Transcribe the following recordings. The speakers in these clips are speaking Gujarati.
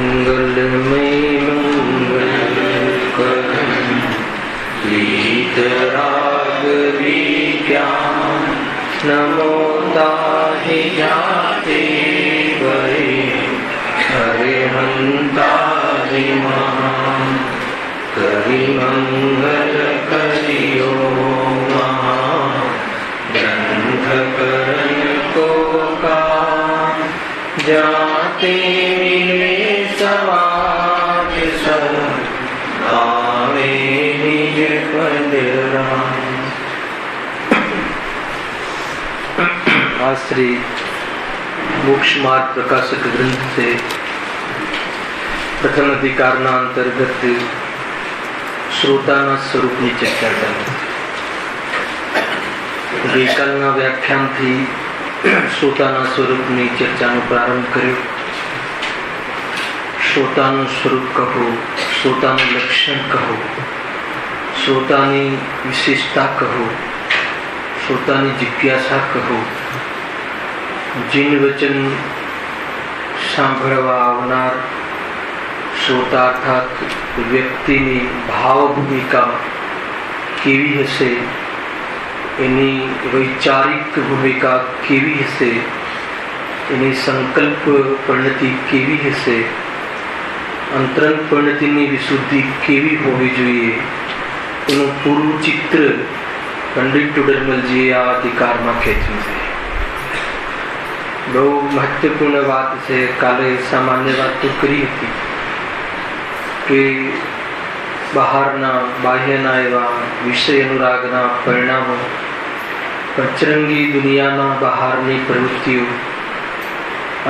मंगलमय मंगल वीतराग विज्ञान नमो ताहि जाते वै हरिहंता महान करि मंगल करियो महान ग्रंथ करण को का जाते मिले समाज सब आवे निज पद राम। आज श्री मोक्ष मार्ग प्रकाशक ग्रंथ से प्रथम अधिकारना अंतर्गत श्रोताना स्वरूपनी चर्चा કરી। ગઈકાલના વ્યાખ્યાનથી શ્રોતાના સ્વરૂપની ચર્ચાનો પ્રારંભ કર્યો। શ્રોતાનું સ્વરૂપ કહો, શ્રોતાનું લક્ષણ કહો, શ્રોતાની વિશેષતા કહો, શ્રોતાની જિજ્ઞાસા કહો। જીન વચન સાંભળવા આવનાર શ્રોતા અર્થાત વ્યક્તિની ભાવ ભૂમિકા કેવી હશે, એની વૈચારિક ભૂમિકા કેવી હશે, એની સંકલ્પ પરિણતિ કેવી હશે, અંતરંગ પરિણતિની વિશુદ્ધિ કેવી હોવી જોઈએ, એનું પૂરું ચિત્ર પંડિત ટોડરમલજીએ આ અધિકારમાં ખેંચ્યું છે। બહુ મહત્વપૂર્ણ વાત છે। કાલે સામાન્ય વાત તો કરી હતી કે બહારના બાહ્યના એવા વિષય અનુરાગના પરિણામો, પંચરંગી દુનિયાના બહારની પ્રવૃત્તિઓ,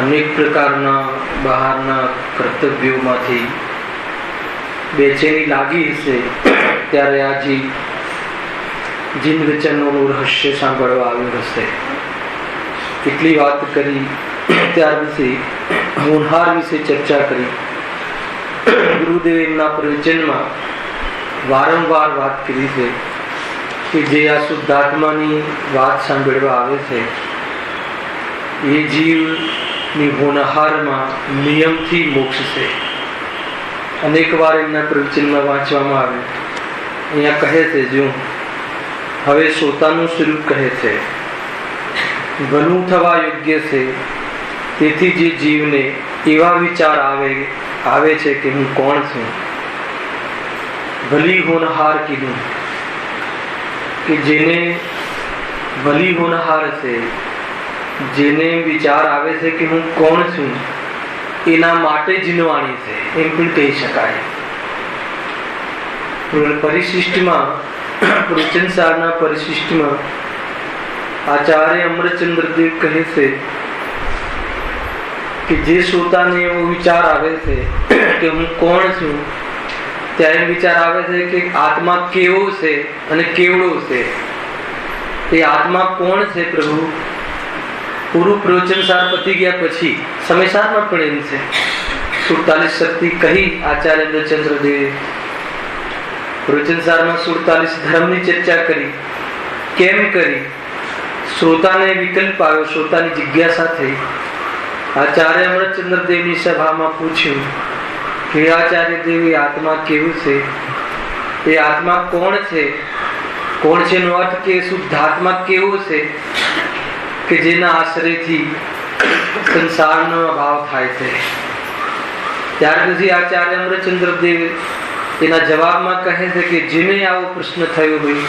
અનેક પ્રકારના બહારના કર્તવ્યોમાંથી બેચેની લાગી હશે ત્યારે આ જીન વચનોનું રહસ્ય સાંભળવા આવ્યું હશે। કેટલી વાત કરી, ત્યાર વિશે હોનહાર વિશે ચર્ચા કરી। ગુરુદેવ એમના પ્રવચનમાં વારંવાર વાત કરી છે કે જે આ શુદ્ધાત્માની વાત સાંભળવા આવે છે એ જીવની હોનહારમાં નિયમથી મોક્ષ છે। અનેક વાર એમના પ્રવચનમાં વાંચવામાં આવે, અહીંયા કહે છે જો હવે શ્રોતાનું સ્વરૂપ કહે છે ભલું થવા યોગ્ય છે। તેથી જે જીવને એવા વિચાર આવે છે કે હું કોણ છું। ભલી હોનહાર કીધું કે જેને ભલી હોનહાર છે, જેને વિચાર આવે છે કે હું કોણ છું, એના માટે જીનવાણી છે એમ પણ કહી શકાય। પરિશિષ્ટમાં પ્રવચનસારના પરિશિષ્ટમાં આચાર્ય અમરચંદ્રદેવ કહે છે કે જે શ્રોતાને એવો વિચાર આવે છે કે હું કોણ છું, ત્યારે વિચાર આવે છે કે આત્મા કેવો છે અને કેવડો છે। એ આત્મા કોણ છે પ્રભુ? પૂરું પ્રવચનસાર પતી ગયા પછી સમયસારમાં પણ એમ છે 47 શક્તિ કહી આચાર્ય અમરચંદ્રદેવે। પ્રવચનસારમાં 47 ધર્મની ચર્ચા કરી। કેમ કરી? શ્રોતાને વિકલ્પ આવ્યો, શ્રોતાની જિજ્ઞાસા થઈ। આચાર્ય અમરચંદ્રદેવની સભામાં પૂછ્યું કે આચાર્ય દેવ આત્મા કેવું છે? એ આત્મા કોણ છે? કોણ છે નો અર્થ કે શુદ્ધાત્મા કેવો છે કે જેના આશ્રયથી સંસારનો અભાવ થાય છે। ત્યાર પછી આચાર્ય અમરચંદ્રદેવ એના જવાબમાં કહે છે કે જેને આવો પ્રશ્ન થયો હોય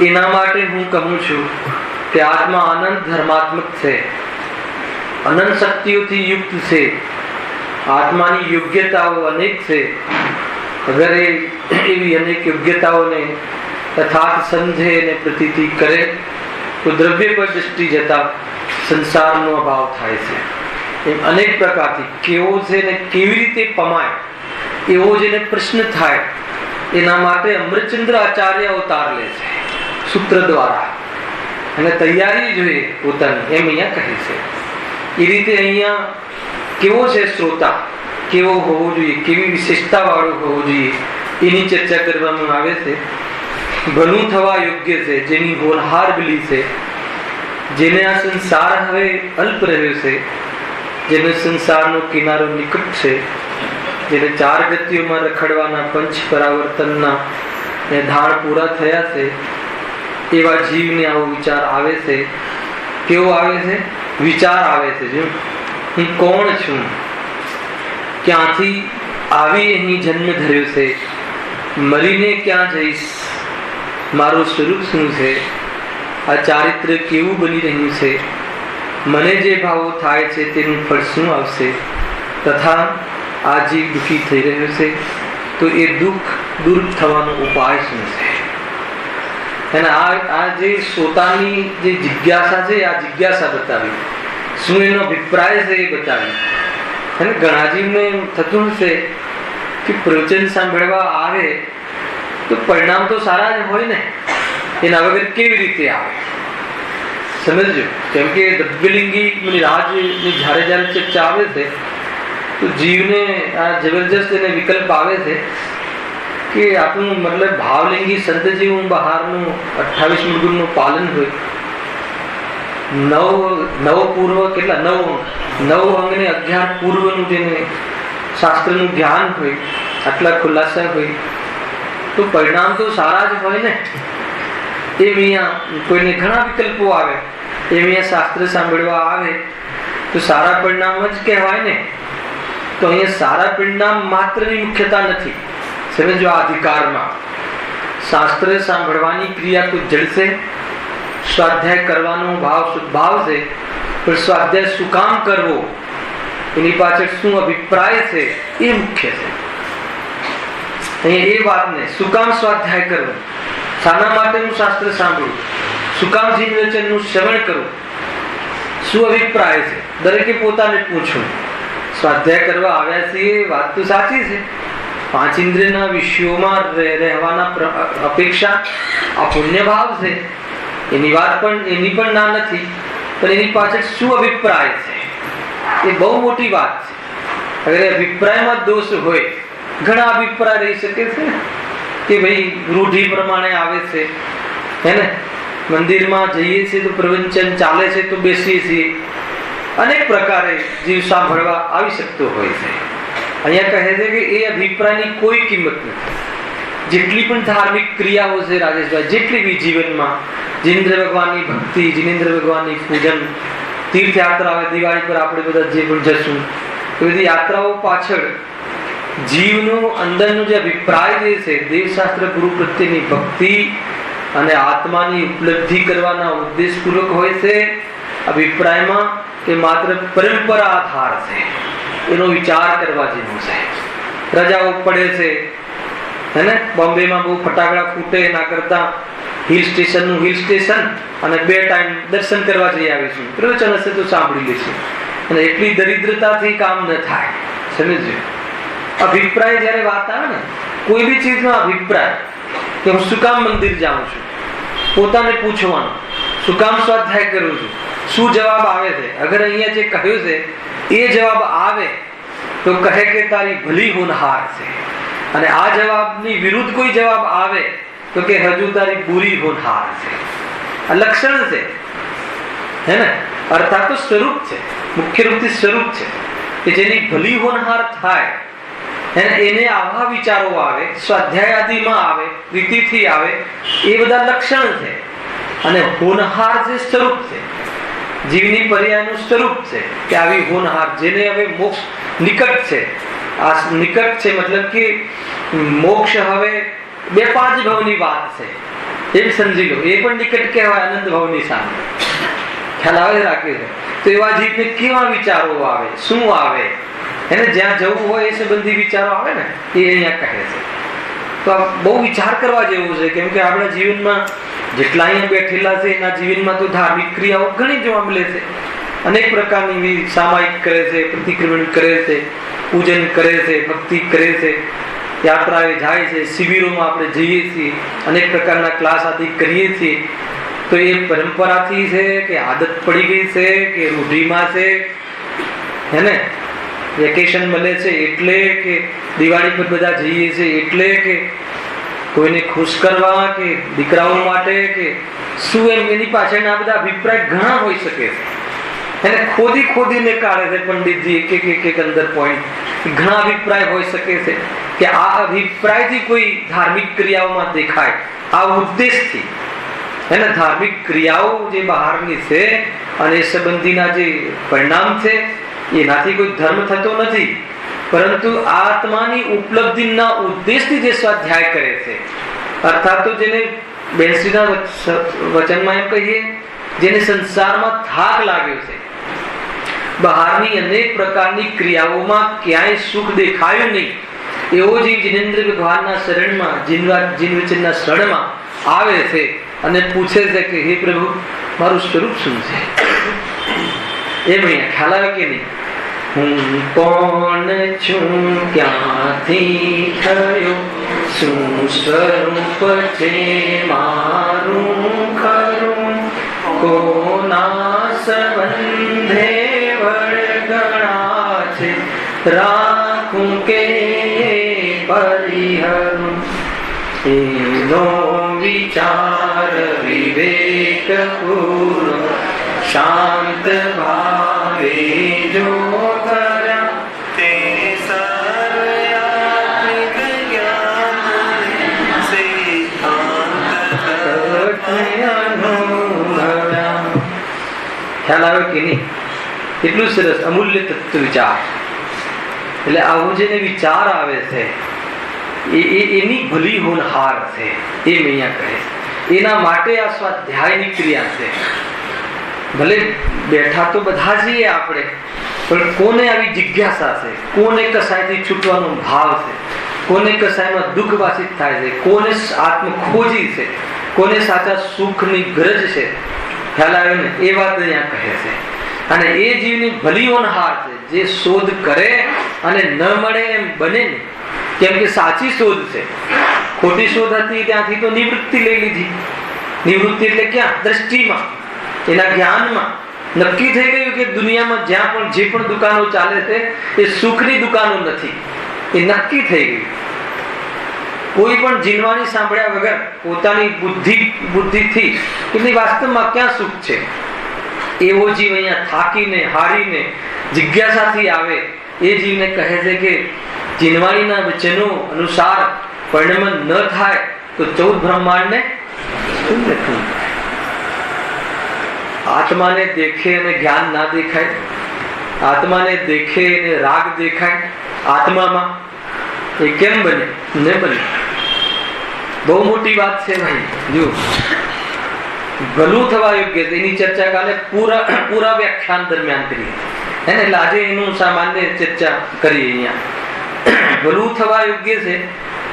એના માટે હું કહું છું કે આત્મા અનંત ધર્માત્મક છે, અનંત શક્તિઓથી યુક્ત છે। આત્માની યોગ્યતાઓ અનેક છે। અગર એવી અનેક યોગ્યતાઓને તથાત સમજે અને પ્રતીતિ કરે તો દ્રવ્ય પર દૃષ્ટિ જતા સંસારનો અભાવ થાય છે। એમ અનેક પ્રકારથી કેવો છે ને કેવી રીતે પમાય એવો જેને પ્રશ્ન થાય એના માટે અમરચંદ્ર આચાર્ય અવતાર લે છે સૂત્ર દ્વારા, અને તૈયારી જોઈએ પોતાની એમ અહીંયા કહે છે। એ રીતે અહીંયા કેવો છે શ્રોતા, કેવો હોવો જોઈએ, કેવી વિશેષતા વાળો હોવો જોઈએ એની ચર્ચા કરવામાં આવે છે। ભલું થવા યોગ્ય છે, જેની હોનહાર બલી છે, જેને આ સંસાર હવે અલ્પ રહ્યો છે, જેને સંસારનો કિનારો નિકટ છે, જેને 4 ગતિઓમાં રખડવાના પંચ પરાવર્તનના ધાણ પૂરા થયા છે, એવા જીવને આવો વિચાર આવે છે. કેવો આવે છે? વિચાર આવે છે. જો હું કોણ છું, ક્યાંથી આવી અહીં જન્મ ધર્યો છે, મરીને ક્યાં જઈશ, મારું સ્વરૂપ શું છે, આ ચારિત્ર કેવું બની રહ્યું છે, મને જે ભાવો થાય છે તેનું ફળ શું આવશે, તથા આ જીવ દુઃખી થઈ રહ્યો છે તો એ દુઃખ દૂર થવાનો ઉપાય શું છે. અને આ જે શ્રોતાની જે જિજ્ઞાસા છે, આ જિજ્ઞાસા બતાવી, શું એનો અભિપ્રાય છે એ બતાવી. અને ઘણા જીવને થતું હશે કે પ્રવચન સાંભળવા આવે તો પરિણામ તો સારા જ હોય ને, એના વગર કેવી રીતે આવે? સમજો, કેમ કે દ્રવ્યલિંગી રાજની જ્યારે ચર્ચા આવે છે તો જીવને આ જબરજસ્ત એને વિકલ્પ આવે છે કે આપણું મતલબ ભાવલિંગી સંત જીવન બહારનું 28 ગુણનું પાલન હોય, નવ પૂર્વ કેટલા 9 અંગ ને 11 પૂર્વનું જેને શાસ્ત્રનું જ્ઞાન હોય, આટલા ખુલાસા હોય તો પરિણામ તો સારા જ હોય ને. એમ અહીંયા કોઈને ઘણા વિકલ્પો આવે, એમ અહીંયા શાસ્ત્ર સાંભળવા આવે તો સારા પરિણામ જ કહેવાય ને. તો અહીંયા સારા પરિણામ માત્રની મુખ્યતા નથી. સમજો, આ અધિકારમાં શાસ્ત્ર સાંભળવાની ક્રિયા તો જડશે, સ્વાધ્યાય કરવાનો ભાવ સદભાવ છે, પણ સ્વાધ્યાય શું કામ કરવો, એની પાછળ શું અભિપ્રાય છે એ મુખ્ય છે. અહીંયા એ વાતને શું કામ સ્વાધ્યાય કરવો, શાના માટે હું શાસ્ત્ર સાંભળું, શું કામ જીવ વચનનું શ્રવણ કરું, શું અભિપ્રાય છે, દરેકે પોતાને પૂછવું. સ્વાધ્યાય કરવા આવ્યા છીએ, વાત તો સાચી છે, 5 ઇન્દ્રિયના વિષયોમાં રહેવાના અપેક્ષા આ પુણ્ય ભાવ છે, એની વાત પણ ના નથી, પણ એની પાછળ શું અભિપ્રાય છે એ બહુ મોટી વાત છે. અગર અભિપ્રાયમાં દોષ હોય, ઘણા અભિપ્રાય રહી શકે છે કે ભાઈ રૂઢિ પ્રમાણે આવે છે, હે ને, મંદિરમાં જઈએ છીએ તો પ્રવચન ચાલે છે તો બેસીએ છીએ, અનેક પ્રકારે જીવ સાંભળવા આવી શકતો હોય છે. અહીંયા કહે છે કે એ અભિપ્રાયની કોઈ કિંમત નથી. જેટલી પણ ધાર્મિક ક્રિયાઓ છે રાજેશભાઈ, જેટલી બી જીવનમાં જીનેન્દ્ર ભગવાનની ભક્તિ, જીનેન્દ્ર ભગવાનની પૂજન, તીર્થયાત્રા આવે, દિવાળી પર આપણે બધા જે પણ જશું, એ બધી યાત્રાઓ પાછળ જીવનો અંદરનો જે અભિપ્રાય જે છે, દેવશાસ્ત્ર ગુરુ પ્રત્યેની ભક્તિ અને આત્માની ઉપલબ્ધિ કરવાના ઉદ્દેશપૂર્વક હોય છે. અભિપ્રાયમાં કે માત્ર પરંપરા આધાર છે, એનો વિચાર કરવા જેવો છે. રજાઓ પડે છે, હે ને, બોમ્બેમાં બહુ ફટાકડા ફૂટે, એના કરતા હિલ સ્ટેશન અને 2 ટાઈમ દર્શન કરવા જઈ આવીશું, પ્રવચન હશે તો સાંભળી લઈશું. અને એટલી દરિદ્રતાથી કામ ન થાય. સમજો, અભિપ્રાય જયારે વાત આવે ને, કોઈ બી ચીજનો અભિપ્રાય કે હું શું કામ મંદિર જાઉં છું, પોતાને પૂછવાનું, શું કામ સ્વાધ્યાય કરું છું, શું જવાબ આવે છે. અગર અહીંયા જે કહ્યું છે એ જવાબ આવે તો કહે કે તારી ભલી હોનહાર છે, અને આ જવાબની વિરુદ્ધ કોઈ જવાબ આવે તો કે હજુ તારી બુરી હોનહાર છે. આ લક્ષણ છે, હે ને, અર્થાત તો સ્વરૂપ છે, મુખ્ય રૂપથી સ્વરૂપ છે કે જેની ભલી હોનહાર થાય એને આવા વિચારો આવે, સ્વાધ્યાય આદિમાં આવે, રીતિથી આવે, એ બધા લક્ષણ છે. અને હોનહાર જે સ્વરૂપ છે, જીવની પર્યાયનું સ્વરૂપ છે કે આવી હોનહાર, જેને હવે મોક્ષ નિકટ છે. આ નિકટ છે મતલબ કે મોક્ષ હવે 2-5 ભાવની વાત છે, એમ સમજી લો. એ પણ નિકટ કહેવાય અનંત ભાવની સામે. ખ્યાલ આવે રાખે છે. તો એવા જીવને કેવા વિચારો આવે, શું આવે, એને જ્યાં જવું હોય એ સંબંધી વિચારો આવે ને, એ અહીંયા કહે છે. તો આ બહુ વિચાર કરવા જેવું છે, કેમ કે આપણા જીવનમાં જેટલા અહીંયા બેઠેલા છે એના જીવનમાં તો ધાર્મિક ક્રિયાઓ ઘણી જોવા મળે છે. અનેક પ્રકારની સામાયિક કરે છે, પ્રતિક્રમણ કરે છે, પૂજન કરે છે, ભક્તિ કરે છે, યાત્રાએ જાય છે, શિબિરોમાં આપણે જઈએ છીએ, અનેક પ્રકારના ક્લાસ આદિ કરીએ છીએ. તો એ પરંપરાથી છે કે આદત પડી ગઈ છે કે રૂઢિમાં છે, હે ને, વેકેશન મળે છે એટલે કે દિવાળી પર બધા જઈએ છીએ એટલે કે કોઈને ખુશ કરવા કે દીકરાઓ માટે કે શું, એની પાછળના બધા અભિપ્રાય ઘણા હોઈ શકે છે. એને ખોદીને કાઢે છે પંડિતજી એક અંદર પોઈન્ટ ઘણા અભિપ્રાય હોઈ શકે છે કે આ અભિપ્રાયથી કોઈ ધાર્મિક ક્રિયાઓમાં દેખાય, આ ઉદ્દેશથી. એને ધાર્મિક ક્રિયાઓ જે બહારની છે અને એ સંબંધીના જે પરિણામ છે એનાથી કોઈ ધર્મ થતો નથી, પરંતુ આત્માની ઉપલબ્ધિના ઉદ્દેશથી જે સ્વાધ્યાય કરે છે, અર્થાત તો જેને બેનશ્રીના વચનમાં એમ કહીએ, જેને સંસારમાં થાક લાગ્યો છે, બહારની અનેક પ્રકારની ક્રિયાઓમાં ક્યાંય સુખ દેખાયું નહીં, એવો જીવ જિનેન્દ્ર ભગવાનના શરણમાં, જીન વચનના શરણમાં આવે છે અને પૂછે છે કે હે પ્રભુ, મારું સ્વરૂપ શું છે? એમ અહીંયા ખ્યાલ આવે કે નહીં? હું કોણ છું, ક્યાંથી થયો, શું સ્વરૂપ છે મારું ખરું, કોના સંબંધે વળગણા છે, રાખું કે પરિહરું. એનો વિચાર વિવેક પૂર્ણ શાંત ભાવે જો કર્યા, તે સર્વયાત્મિક જ્ઞાન સિદ્ધાંત અનુભવ્યા. ખ્યાલ આવે કે નહીં? એટલું સરસ અમૂલ્ય તત્વ વિચાર. એટલે આવું જેને વિચાર આવે છે એની ભલી હોનહાર છે, એમ અહીંયા કહે છે. એના માટે આ સ્વાધ્યાયની ક્રિયા છે. ભલે બેઠા તો બધા છીએ આપણે, પણ કોને આવી જિજ્ઞાસા છે, કોને કસાયથી છૂટવાનો ભાવ છે, કોને કસાયમાં દુઃખ વાસિત થાય છે, કોને આત્મ ખોજી છે, કોને સાચા સુખની ગરજ છે, ખ્યાલ આવે ને? એ વાત અહીંયા કહે છે. અને એ જીવની ભલી હોનહાર છે જે શોધ કરે અને ન મળે એમ બને ને, કેમ કે સાચી શોધ છે. ખોટી શોધ હતી ત્યાંથી તો નિવૃત્તિ લઈ લીધી. નિવૃત્તિ એટલે ક્યાં? દ્રષ્ટિમાં, એના જ્ઞાનમાં નક્કી થઈ ગયું કે દુનિયામાં જ્યાં પણ જે પણ દુકાનો ચાલે છે એ સુખની દુકાનો નથી. એ નક્કી થઈ ગયું. કોઈ પણ જીનવાણી સાંભળ્યા વગર પોતાની બુદ્ધિથી એની વાસ્તવમાં ક્યાં સુખ છે, એવો જીવ અહીંયા થાકીને હારીને જિજ્ઞાસાથી આવે. એ જીવને કહે છે કે જીનવાણીના વચનો અનુસાર પરિણમન ન થાય તો 14 બ્રહ્માંડને શૂન્ય થવું. આત્માને દેખે અને જ્ઞાન ના દેખાય, આત્માને દેખે અને રાગ દેખાય આત્મામાં, એ કેમ બને? ન બને. બહુ મોટી વાત છે ભાઈ. જો ભલું થવા યોગ્ય છે, એની ચર્ચા કાલે પૂરા વ્યાખ્યાન દરમિયાન કરી હે ને, એટલે આજે એનું સામાન્ય ચર્ચા કરી. અહીંયા ભલું થવા યોગ્ય છે.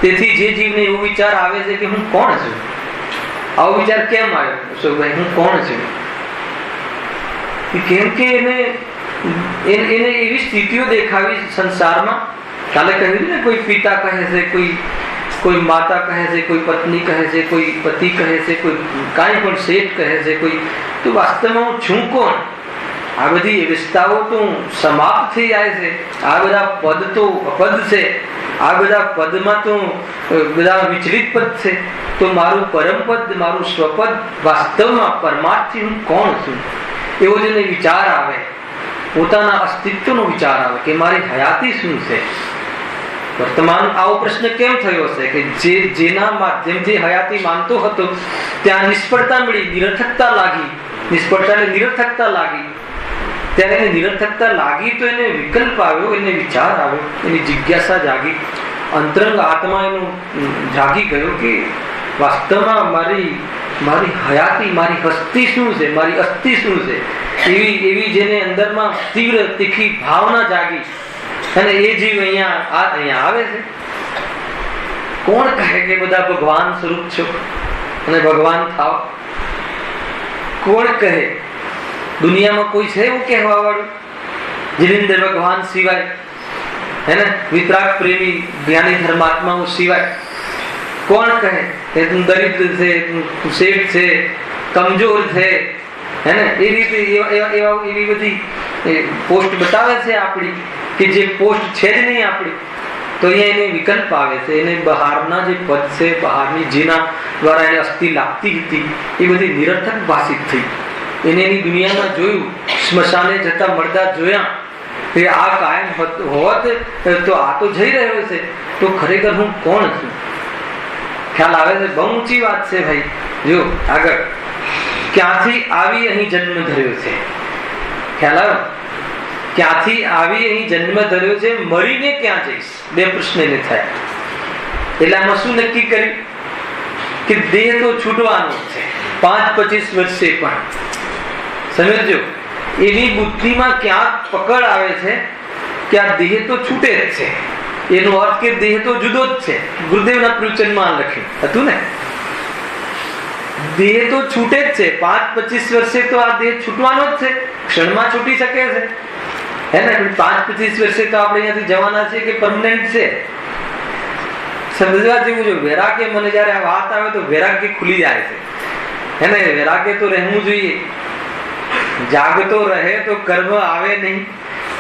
તેથી જે જીવને એવો વિચાર આવે છે કે હું કોણ છું, આવો વિચાર કેમ આવ્યો ભાઈ, હું કોણ છું? કેમ કે એને એવી સ્થિતિઓ દેખાવી સંસારમાં. કાલે કહ્યું ને, કોઈ પિતા કહે છે, કોઈ માતા કહે છે, કોઈ પત્ની કહે છે, કોઈ પતિ કહે છે, કોઈ કાંઈ પણ શેઠ કહે છે, કોઈ. તો વાસ્તવમાં હું છું કોણ? આ બધી વ્યવસ્થાઓ તો સમાપ્ત થઈ જાય છે. આ બધા પદ તો અપદ છે. આ બધા પદમાં તો બધા વિચલિત પદ છે. તો મારું પરમપદ, મારું સ્વપદ, વાસ્તવમાં પરમાર્થથી હું કોણ છું? એવો જેને વિચાર આવે, પોતાના અસ્તિત્વનો વિચાર આવે કે મારી હયાતી શું છે. વર્તમાન આવો પ્રશ્ન કેમ થયો છે કે જેના માધ્યમથી હયાતી માનતો હતો ત્યાં નિષ્ફળતા મળી, નિરર્થકતા લાગી. નિષ્ફળતા એટલે નિરર્થકતા લાગી. ત્યારે એને નિરર્થકતા લાગી તો એને વિકલ્પ આવ્યો, એને વિચાર આવ્યો, એની જિજ્ઞાસા જાગી, અંતરંગ આત્મા એનો જાગી ગયો કે વાસ્તવમાં મારી હયાતી, મારી હસ્તી શું છે, મારી અસ્થિ શું છે. એવી જેને અંદરમાં તીવ્ર તીખી ભાવના જાગી અને એ જીવ અહીંયા આવે છે. કોણ કહે કે બધા ભગવાન સ્વરૂપ છો અને ભગવાન થાવ? કોણ કહે? દુનિયામાં કોઈ છે એવું કહેવા વાળું જિનેન્દ્ર ભગવાન સિવાય, હે ને, વિતરાગ પ્રેમી જ્ઞાની ધર્માત્માઓ સિવાય? કોણ કહે કે તું દરિદ્ર છે, તું શેઠ છે, કમજોર છે, હે ને? એ રીતે એવી બધી પોસ્ટ બતાવે છે આપણી કે જે પોસ્ટ છે જ નહીં આપણી. તો અહીંયા એને વિકલ્પ આવે છે. એને બહારના જે પદ છે, બહારની જેના દ્વારા એને અસ્થિ લાગતી હતી એ બધી નિરર્થક ભાષિત થઈ. એને એની દુનિયામાં જોયું, સ્મશાને જતા મળદા જોયા, કે આ કાયમ હોત તો આ તો જઈ રહ્યો છે, તો ખરેખર હું કોણ છું? ખ્યાલ આવે છે? બહુ ઊંચી વાત છે ભાઈ. જો આગળ, ક્યાંથી આવી અહીં જન્મ ધર્યો છે? ખ્યાલ આવ્યો? ક્યાંથી આવી અહીં જન્મ ધર્યો છે, મરીને ક્યાં જઈશ? બે પ્રશ્ન એને થયા. એટલે આમાં શું નક્કી કર્યું કે દેહ તો છૂટવાનો છે 5-25 વર્ષે, પણ સમજો એની બુદ્ધિમાં ક્યાંક પકડ આવે છે કે આ દેહ તો છૂટે જ છે. એનો અર્થ કે દેહ તો જુદો જ છે. ગુરુદેવના પ્રવચનમાં લખ્યું હતું ને, દેહ તો છૂટે જ છે. 5-25 વર્ષે તો આ દેહ છૂટવાનો જ છે, ક્ષણમાં છૂટી શકે છે, હે ને? 5-25 વર્ષે તો આપણે અહીંયાથી જવાના છે કે પરમનન્ટ છે? સમજવા જેવું છે. વૈરાગ્ય, મને જયારે આ વાત આવે તો વૈરાગ્ય ખુલી જાય છે, હે ને? વૈરાગ્ય તો રહેવું જોઈએ. જાગતો રહે તો કર્મ આવે નહીં,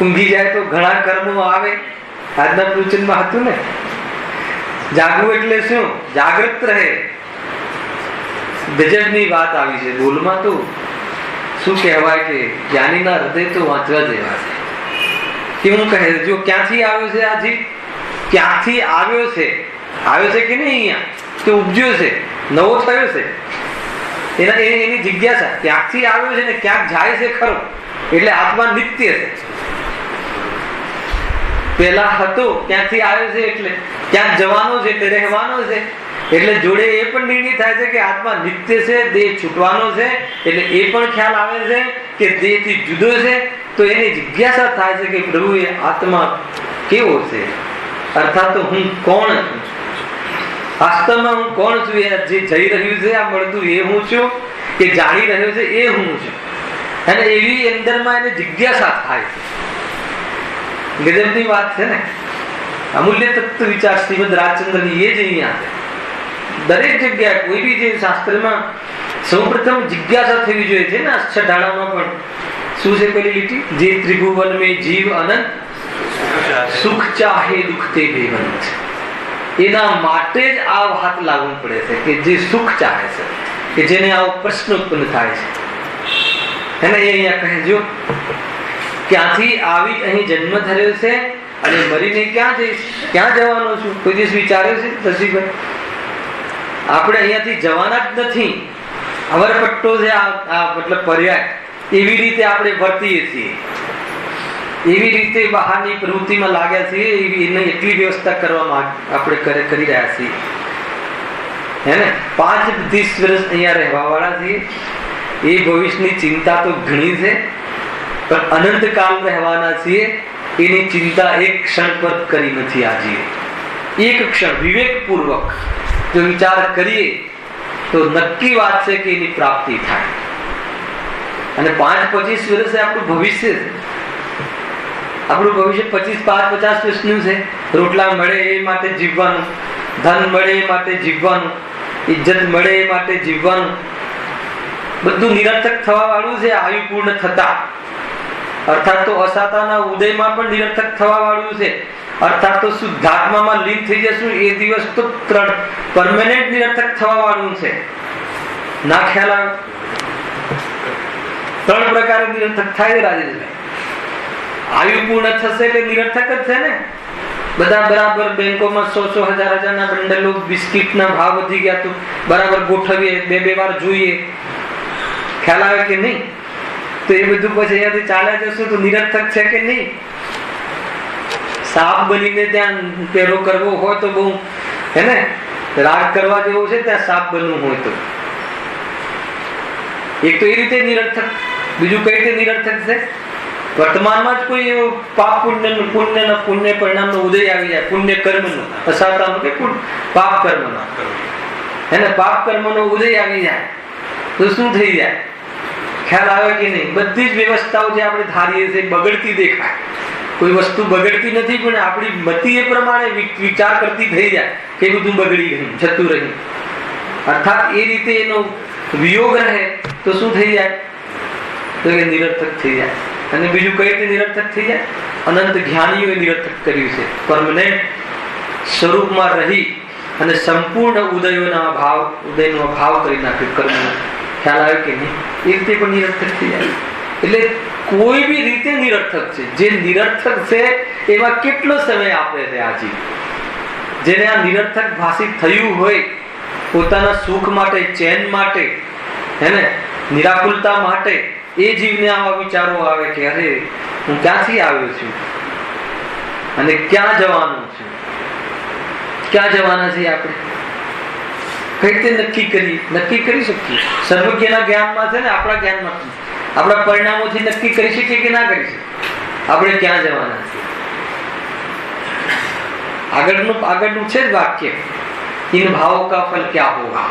ઊંઘી જાય તો ઘણા કર્મો આવે. આજના પ્રવચનમાં હતું ને, જાગવું એટલે શું? જાગૃત રહે. ગજબની વાત આવી છે બોલમાં. તો શું કહેવાય કે જ્ઞાનીના હૃદય તો વાંચવા જેવા છે. કેવું કહે? જો ક્યાંથી આવ્યો છે આ જીવ? ક્યાંથી આવ્યો છે? આવ્યો છે કે નહીં? અહીંયા કે ઉપજ્યો છે, નવો થયો છે? એની જિજ્ઞાસા. ક્યાંથી આવ્યો છે ને ક્યાંક જાય છે ખરો, એટલે આત્મા નિત્ય છે. પેલા હતો, ક્યાંથી આવ્યો છે એટલે ક્યાંક જવાનો છે, એટલે રહેવાનો છે. એટલે જોડે એ પણ નિર્ણય થાય છે કે આત્મા નિત્ય છે, દેહ છૂટવાનો છે. એટલે એ પણ ખ્યાલ આવે છે કે દેહ થી જુદો છે. તો એની જિજ્ઞાસા થાય છે કે પ્રભુ, એ આત્મા કેવો છે? અર્થાત હું કોણ છું? વાસ્તવમાં હું કોણ છું? જે જઈ રહ્યું છે આ મળતું એ હું છું, કે જાણી રહ્યો છે એ હું છું? અને એવી અંદરમાં એને જિજ્ઞાસા થાય છે. ગજબની વાત છે ને. અમૂલ્ય તત્વ વિચાર શ્રીમદ રાજચંદ્રની એ જ અહીંયા છે. દરેક જગ્યાએ કોઈ બી જે શાસ્ત્રમાં સૌપ્રથમ જિજ્ઞાસા થવી જોઈએ છે ને. અષ્ટધાડામાં પણ શું છે પેલી લીટી? જે ત્રિભુવન મેં જીવ અનંત સુખ ચાહે દુઃખ તે બેવંત. એના માટે જ આ વાત લાગુ પડે છે કે જે સુખ ચાહે છે, કે જેને આવો પ્રશ્ન ઉત્પન્ન થાય છે, એને એ અહીંયા કહેજો. ક્યાંથી આવી અહીં જન્મ ધર્યો છે અને મરીને ક્યાં જઈશ? ક્યાં જવાનો છું? કોઈ દિવસ વિચાર્યો છે શશીભાઈ? આપણે અહીંયાથી જવાના જ નથી. અવરપટ્ટો છે આ મતલબ પર્યાય. એવી રીતે આપણે વર્તીએ છીએ, એવી રીતે બહારની પ્રવૃત્તિમાં લાગ્યા છીએ, એટલી વ્યવસ્થા કરવામાં આપણે કરી રહ્યા છીએ, હે ને? 5-30 વર્ષ અહીંયા રહેવા વાળા છીએ. એ ભવિષ્યની ચિંતા તો ઘણી છે, પણ અનંતકાલ રહેવાના છીએ. એની ચિંતા એક ક્ષણ પર કરી નથી. આજે એક ક્ષણ વિવેકપૂર્વક જો વિચાર કરીએ તો નક્કી વાત છે કે એની પ્રાપ્તિ થાય. અને 5-25 વર્ષે આપણું ભવિષ્ય છે. આપણું ભવિષ્ય 25-50 વર્ષનું છે. રોટલા મળે એ માટે જીવવાનું, ધન મળે એ માટે જીવવાનું, ઇજ્જત મળે એ માટે જીવવાનું. બધું નિરર્થક થવા વાળું છે આયુ પૂર્ણ થતા. અર્થાત તો અસાતાના ઉદયમાં પણ નિરર્થક થવા વાળું છે. અર્થાત તો શુદ્ધાત્મામાં લીન થઈ જશું એ દિવસ તો પરમેનન્ટ નિરર્થક થવા વાળું છે. ના ખ્યાલ આવે? 3 પ્રકારે નિરર્થક થાય છે રાજેશભાઈ. આયુ પૂર્ણ થશે એટલે નિરર્થક જ છે ને. બધા બરાબર બેંકોમાં 100-1000 ના બંડલો બિસ્કિટના ભાવ વધી ગયા તો બરાબર ગોઠવીએ, 2 વાર જોઈએ. ખ્યાલ આવે કે નહીં? તો એ બધું પછી અહીંયાથી ચાલ્યા જશું તો નિરર્થક છે કે નહીં? સાપ બનીને ત્યાં પેરો કરવો હોય તો બહુ, હે ને? રાગ કરવા જેવો છે ત્યાં સાપ બનવું હોય તો. એક તો એ રીતે નિરર્થક. બીજું કઈ રીતે નિરર્થક છે? વર્તમાનમાં જ કોઈ એવો પાપ પુણ્ય પરિણામનો ઉદય આવી જાય. પુણ્ય કર્મનો, અસાતાનો કે પાપ કર્મનો, હે ને? પાપ કર્મનો ઉદય આવી જાય તો શું થઈ જાય? ખ્યાલ આવે કે નહીં? બધી જ વ્યવસ્થાઓ જે આપણે ધારીએ છીએ બગડતી દેખાય. કોઈ વસ્તુ બગડતી નથી, પણ આપણી મતિ એ પ્રમાણે વિચાર કરતી થઈ જાય કે બધું બગડી ગયું, જતું રહ્યું. અર્થાત એ રીતે એનો વિયોગ રહે તો શું થઈ જાય? તો એ નિરર્થક થઈ જાય. અને બીજું કઈ રીતે નિરર્થક થઈ જાય? અનંત જ્ઞાનીઓએ નિરર્થક કર્યું છે. પરમનન્ટ સ્વરૂપમાં રહી અને સંપૂર્ણ ઉદયનો અભાવ કરી નાખ્યું કર્મનો. ખ્યાલ આવે કે નહીં? એ રીતે પણ નિરર્થક થઈ જાય. એટલે કોઈ બી રીતે નિરર્થક છે. જે નિરર્થક છે એમાં કેટલો સમય આપે છે આ જીવ. જેને આ નિરર્થક ભાષિત થયું હોય પોતાના સુખ માટે, ચેન માટે, હેને, નિરાકુલતા માટે, એ જીવને આવા વિચારો આવે કે અરે હું ક્યાંથી આવ્યો છું અને ક્યાં જવાનું છું, ક્યાં જવાના છીએ આપણે, કઈ રીતે નક્કી કરી શકીએ? સર્વજ્ઞના જ્ઞાનમાં છે ને, આપણા જ્ઞાનમાં નથી. આપણા પરિણામોથી નક્કી કરી શકીએ કે ના કરી શકીએ આપણે ક્યાં જવાના છીએ? આગળનું છે જ વાક્ય, इन भावों का फल क्या होगा.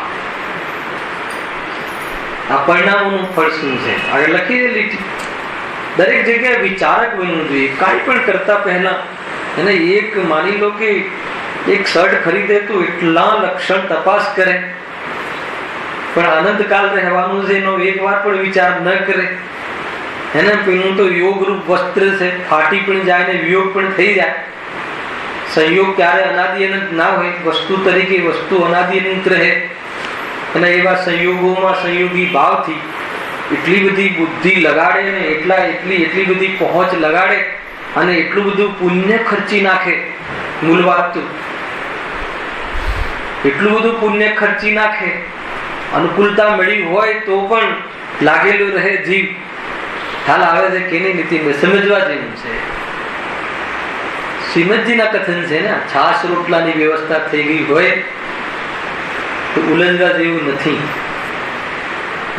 આ પરિણામોનું ફળ શું છે આગળ લખી લીધી. દરેક જગ્યાએ વિચારક બનવું જોઈએ. કાંઈ પણ કરતા પહેલા એને એક માની લો કે એક શર્ટ ખરીદે તો એટલા લક્ષણ તપાસ કરે, પણ અનંતકાલ રહેવાનું છે એનો એક વાર પણ વિચાર ન કરે. એને પેલું તો યોગ રૂપ વસ્ત્ર છે, ફાટી પણ જાય ને વિયોગ પણ થઈ જાય. સંયોગ ક્યારે અનાદિ અનંત ના હોય, વસ્તુ તરીકે વસ્તુ અનાદિ અનંત રહે. અને એવા સંયોગોમાં સંયોગી ભાવથી એટલી બધી બુદ્ધિ લગાડે ને એટલી બધી પહોંચ લગાડે અને એટલું બધું પુણ્ય ખર્ચી નાખે. મૂળ વાત તો એટલું બધું પુણ્ય ખર્ચી નાખે, અનુકૂળતા મળી હોય તો પણ લાગેલું રહે જીવ. ખ્યાલ આવે છે કે નહીં નીતિ? સમજવા જેવું છે. શ્રીમદજીના કથન છે ને, છાસ રોટલાની વ્યવસ્થા થઈ ગઈ હોય તો ઉલંઘવા જેવું નથી.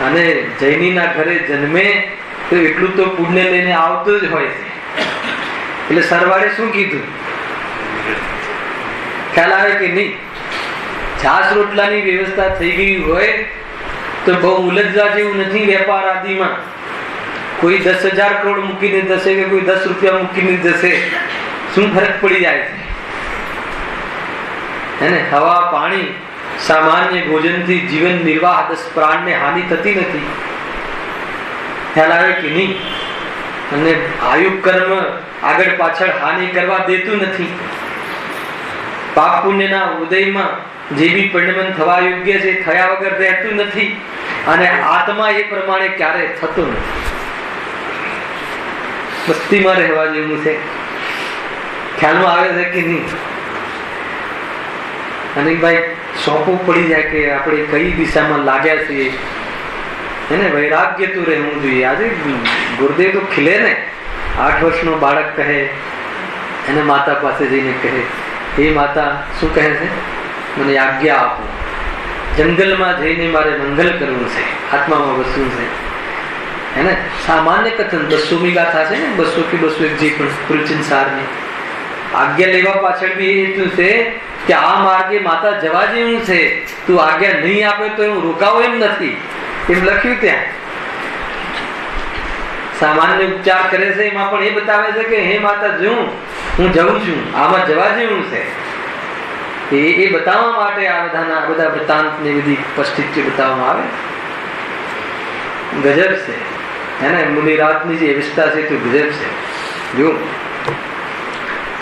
અને જૈનીના ઘરે જન્મે તો એટલું તો પુણ્ય લઈને આવતો જ હોય છે. એટલે સરવાળે શું કીધું? ખ્યાલ આવે કે નહીં? છાસ રોટલાની વ્યવસ્થા થઈ ગઈ હોય તો બહુ ઉલંઘવા જેવું નથી. વેપાર આદિમાં કોઈ 10,000 કરોડ મૂકીને જશે કે કોઈ 10 રૂપિયા મૂકીને જશે, શું ફરક પડી જાય છે? એને હવા પાણી સામાન્ય ભોજનથી જીવન નિર્વાહ 10 પ્રાણને હાનિ થતી નથી. ખ્યાલ આવે કે નહીં? અને આયુ કર્મ આગળ પાછળ હાનિ કરવા દેતું નથી. પાપ પુણ્યના ઉદયમાં જે બી પરિણમન થવા યોગ્ય છે થયા વગર રહેતું નથી. અને આત્મા એ પ્રમાણે ક્યારે થતો નથી. મસ્તીમાં રહેવા જેવું છે. ખ્યાલમાં આવે છે કે નહીં? અને ભાઈ સોંપવું પડી જાય કે આપણે કઈ દિશામાં લાગ્યા છીએ. એને વૈરાગ્ય તો રહેવું જોઈએ. આજે ગુરુદેવ તો ખીલે ને, 8 વર્ષનો બાળક કહે એને માતા પાસે જઈને કહે, હે માતા, શું કહે છે? મને આજ્ઞા આપો, જંગલમાં જઈને મારે મંગલ કરવું છે, આત્મામાં વસવું છે. એને સામાન્ય કથન 200મી ગાથા છે ને, 200 કે 201 જે પણ કુલચિન સારની આજ્ઞા લેવા પાછળ બી હેતુ છે કે આ માર્ગે માતા જવા જેવું છે, તું આજ્ઞા નહીં આપે તો હું રોકાવું એમ નથી, એમ લખ્યું ત્યાં. સામાન્ય ઉપચાર કરે છે એમાં પણ એ બતાવે છે કે હે માતા, હું જઉં છું, આમાં જવા જેવું છે. એ બતાવવા માટે આ બધા વૃત્તાંત ને બધી ઉપસ્થિતિ બતાવવામાં આવે. ગજબ છે. એને મુનિરાતની જે અવસ્થા છે તો ગજબ છે. જો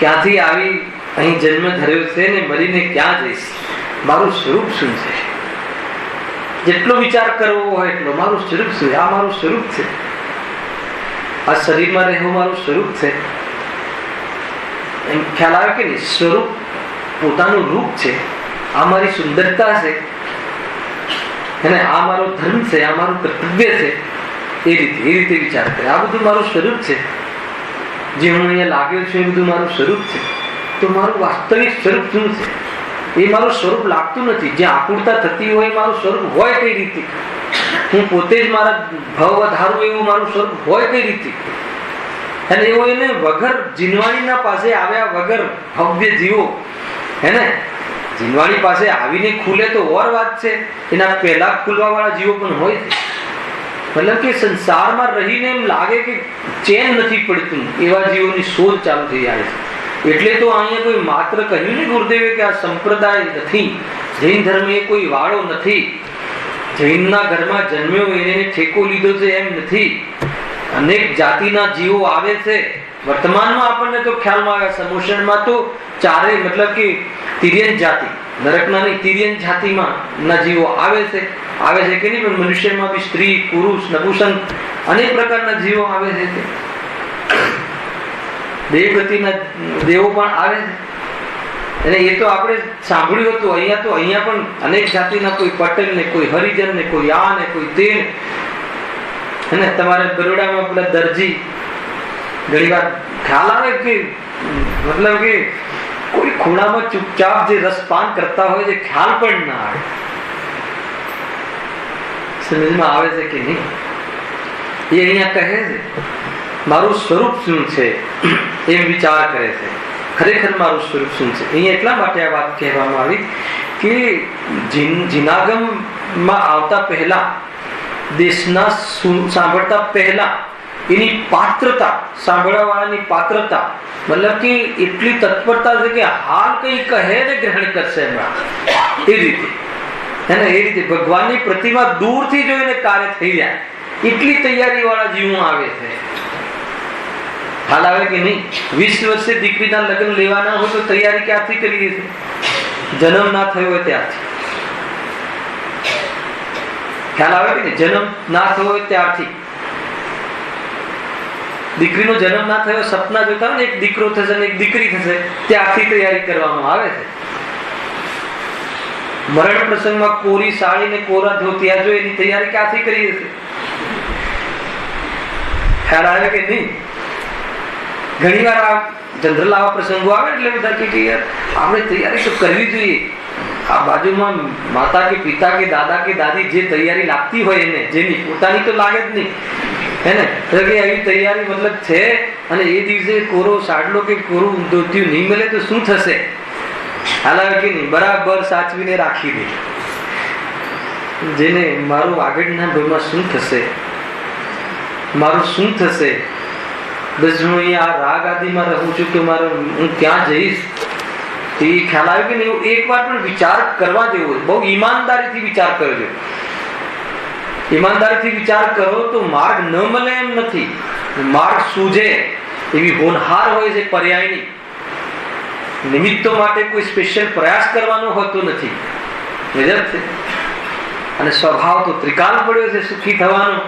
ક્યાંથી આવી અહીં જન્મ ધર્યો છે ને મરીને ક્યાં જઈશ, મારું સ્વરૂપ શું છે? જેટલો વિચાર કરવો હોય એટલો. મારું સ્વરૂપ શું? આ મારું સ્વરૂપ છે. આ શરીરમાં રહેવું મારું સ્વરૂપ છે. એમ ખ્યાલ આવે કે નહીં? સ્વરૂપ પોતાનું રૂપ છે. આ મારી સુંદરતા છે, અને આ મારો ધર્મ છે, આ મારું કર્તવ્ય છે. એ રીતે વિચાર કરે. આ બધું મારું સ્વરૂપ છે. જે હું અહીંયા લાગ્યો છું એ બધું મારું સ્વરૂપ છે. તો મારું વાસ્તવિક સ્વરૂપ શું છે? એ મારું સ્વરૂપ લાગતું નથી. જે આકુળતા થતી હોય મારું સ્વરૂપ હોય કઈ રીતે? હું પોતે જ મારા ભાવ વધારું એવું મારું સ્વરૂપ હોય કઈ રીતે? અને એવો એને વગર જીનવાણીના પાસે આવ્યા વગર ભવ્ય જીવો, હેને, જીનવાણી પાસે આવીને ખુલે તો ઓર વાત છે. એના પહેલા ખુલવા વાળા જીવો પણ હોય છે. મતલબ કે સંસારમાં રહીને એમ લાગે કે ચેન નથી પડતું, એવા જીવોની શોધ ચાલુ થઈ જાય છે. એટલે તો અહીંયા કોઈ માત્ર કહ્યું ને ગુરુદેવે કે આ સંપ્રદાય નથી, જૈન ધર્મ એ કોઈ વાળો નથી, જૈનના ઘરમાં જન્મ્યો એને ઠેકો લીધો છે એમ નથી. અનેક જાતિના જીવો આવે છે. વર્તમાનમાં આપણને તો ખ્યાલમાં આવે, સમોષણમાં તો ચારે મતલબ કે તિર્યન જાતિ, નરકના નહીં તિર્યન જાતિમાં ના જીવો આવે છે કે નહીં? પણ મનુષ્યમાં બી સ્ત્રી પુરુષ નપુંસક અનેક પ્રકારના જીવો આવે છે કે દેવગતિના દેવો પણ આવે છે. અને એ તો આપણે સાંભળ્યું હતું. અહીંયા પણ અનેક જાતિના, કોઈ પટેલ ને, કોઈ હરિજન ને, કોઈ આ ને, કોઈ તે ને. તમારે બરોડામાં પેલા દરજી ઘણી વાર ખ્યાલ આવે કે મતલબ કે કોઈ ખૂણામાં ચૂપચાપ જે રસપાન કરતા હોય છે, ખ્યાલ પણ ના આવે. સમજમાં આવે છે કે નહીં? એ અહીંયા કહે છે મારું સ્વરૂપ શું છે એમ વિચાર કરે છે. ખરેખર મારું સ્વરૂપ શું છે? અહીંયા એટલા માટે આ વાત કહેવામાં આવી કે જિનાગમમાં આવતા પહેલા, દેશના સાંભળતા પહેલા એની પાત્રતા, સાંભળવા વાળાની પાત્રતા, મતલબ કે એટલી તત્પરતા છે કે હાલ કઈ કહે ને ગ્રહણ કરશે એમાં. એ રીતે એ રીતે ભગવાનની પ્રતિમા દૂરથી જોઈને કાર્ય થઈ જાય એટલી તૈયારી વાળા જીવો આવે છે. હાલ આવે કે નહીં? 20 વર્ષે દીકરીના લગ્ન લેવાના હોય તો તૈયારી ક્યાંથી કરીએ છીએ? જન્મ ના થયો હોય ત્યારથી. ખ્યાલ આવે કે નહીં? જન્મ ના થયો હોય ત્યારથી. દીકરીનો જન્મ ના થયો, સપના જોતા હોય ને એક દીકરો થશે ને એક દીકરી થશે, ત્યારથી તૈયારી કરવામાં આવે છે. મરણ પ્રસંગમાં કોરી સાડી ને કોરા ધોતિયા જો એની તૈયારી ક્યાંથી કરીએ છીએ? ખ્યાલ આવે કે નહીં? ઘણી વાર આ જનરલ આવા પ્રસંગો આવે એટલે બધા કે યાર આપણે તૈયારી તો કરવી જોઈએ. આ બાજુમાં માતા કે પિતા કે દાદા કે દાદી જે તૈયારી લાગતી હોય એને, જેની પોતાની તો લાગે જ નહીં, હે ને? તો કે એવી તૈયારી મતલબ છે, અને એ દિવસે કોરો સાડલો કે કોરું ધોતિયું નહીં મળે તો શું થશે? હાલ આવે કે નહીં? બરાબર સાચવીને રાખી દે. જેને મારું આગળના ભાગમાં શું થશે, મારું શું થશે, બસ હું અહીંયા રાગ આદિમાં રહું છું કે હું ક્યાં જઈશ, એ ખ્યાલ આવે કે નહીં? એક વાર પણ વિચાર કરવા જેવો, બહુ ઈમાનદારીથી વિચાર કરજો. ઈમાનદારીથી વિચાર કરો તો માર્ગ ન મળે એમ નથી, માર્ગ સૂજે એવી હોનહાર હોય છે પર્યાયની. નિમિત્તો માટે કોઈ સ્પેશિયલ પ્રયાસ કરવાનો હોતો નથી. ગજબ છે. અને સ્વભાવ તો ત્રિકાલ પડ્યો છે સુખી થવાનો,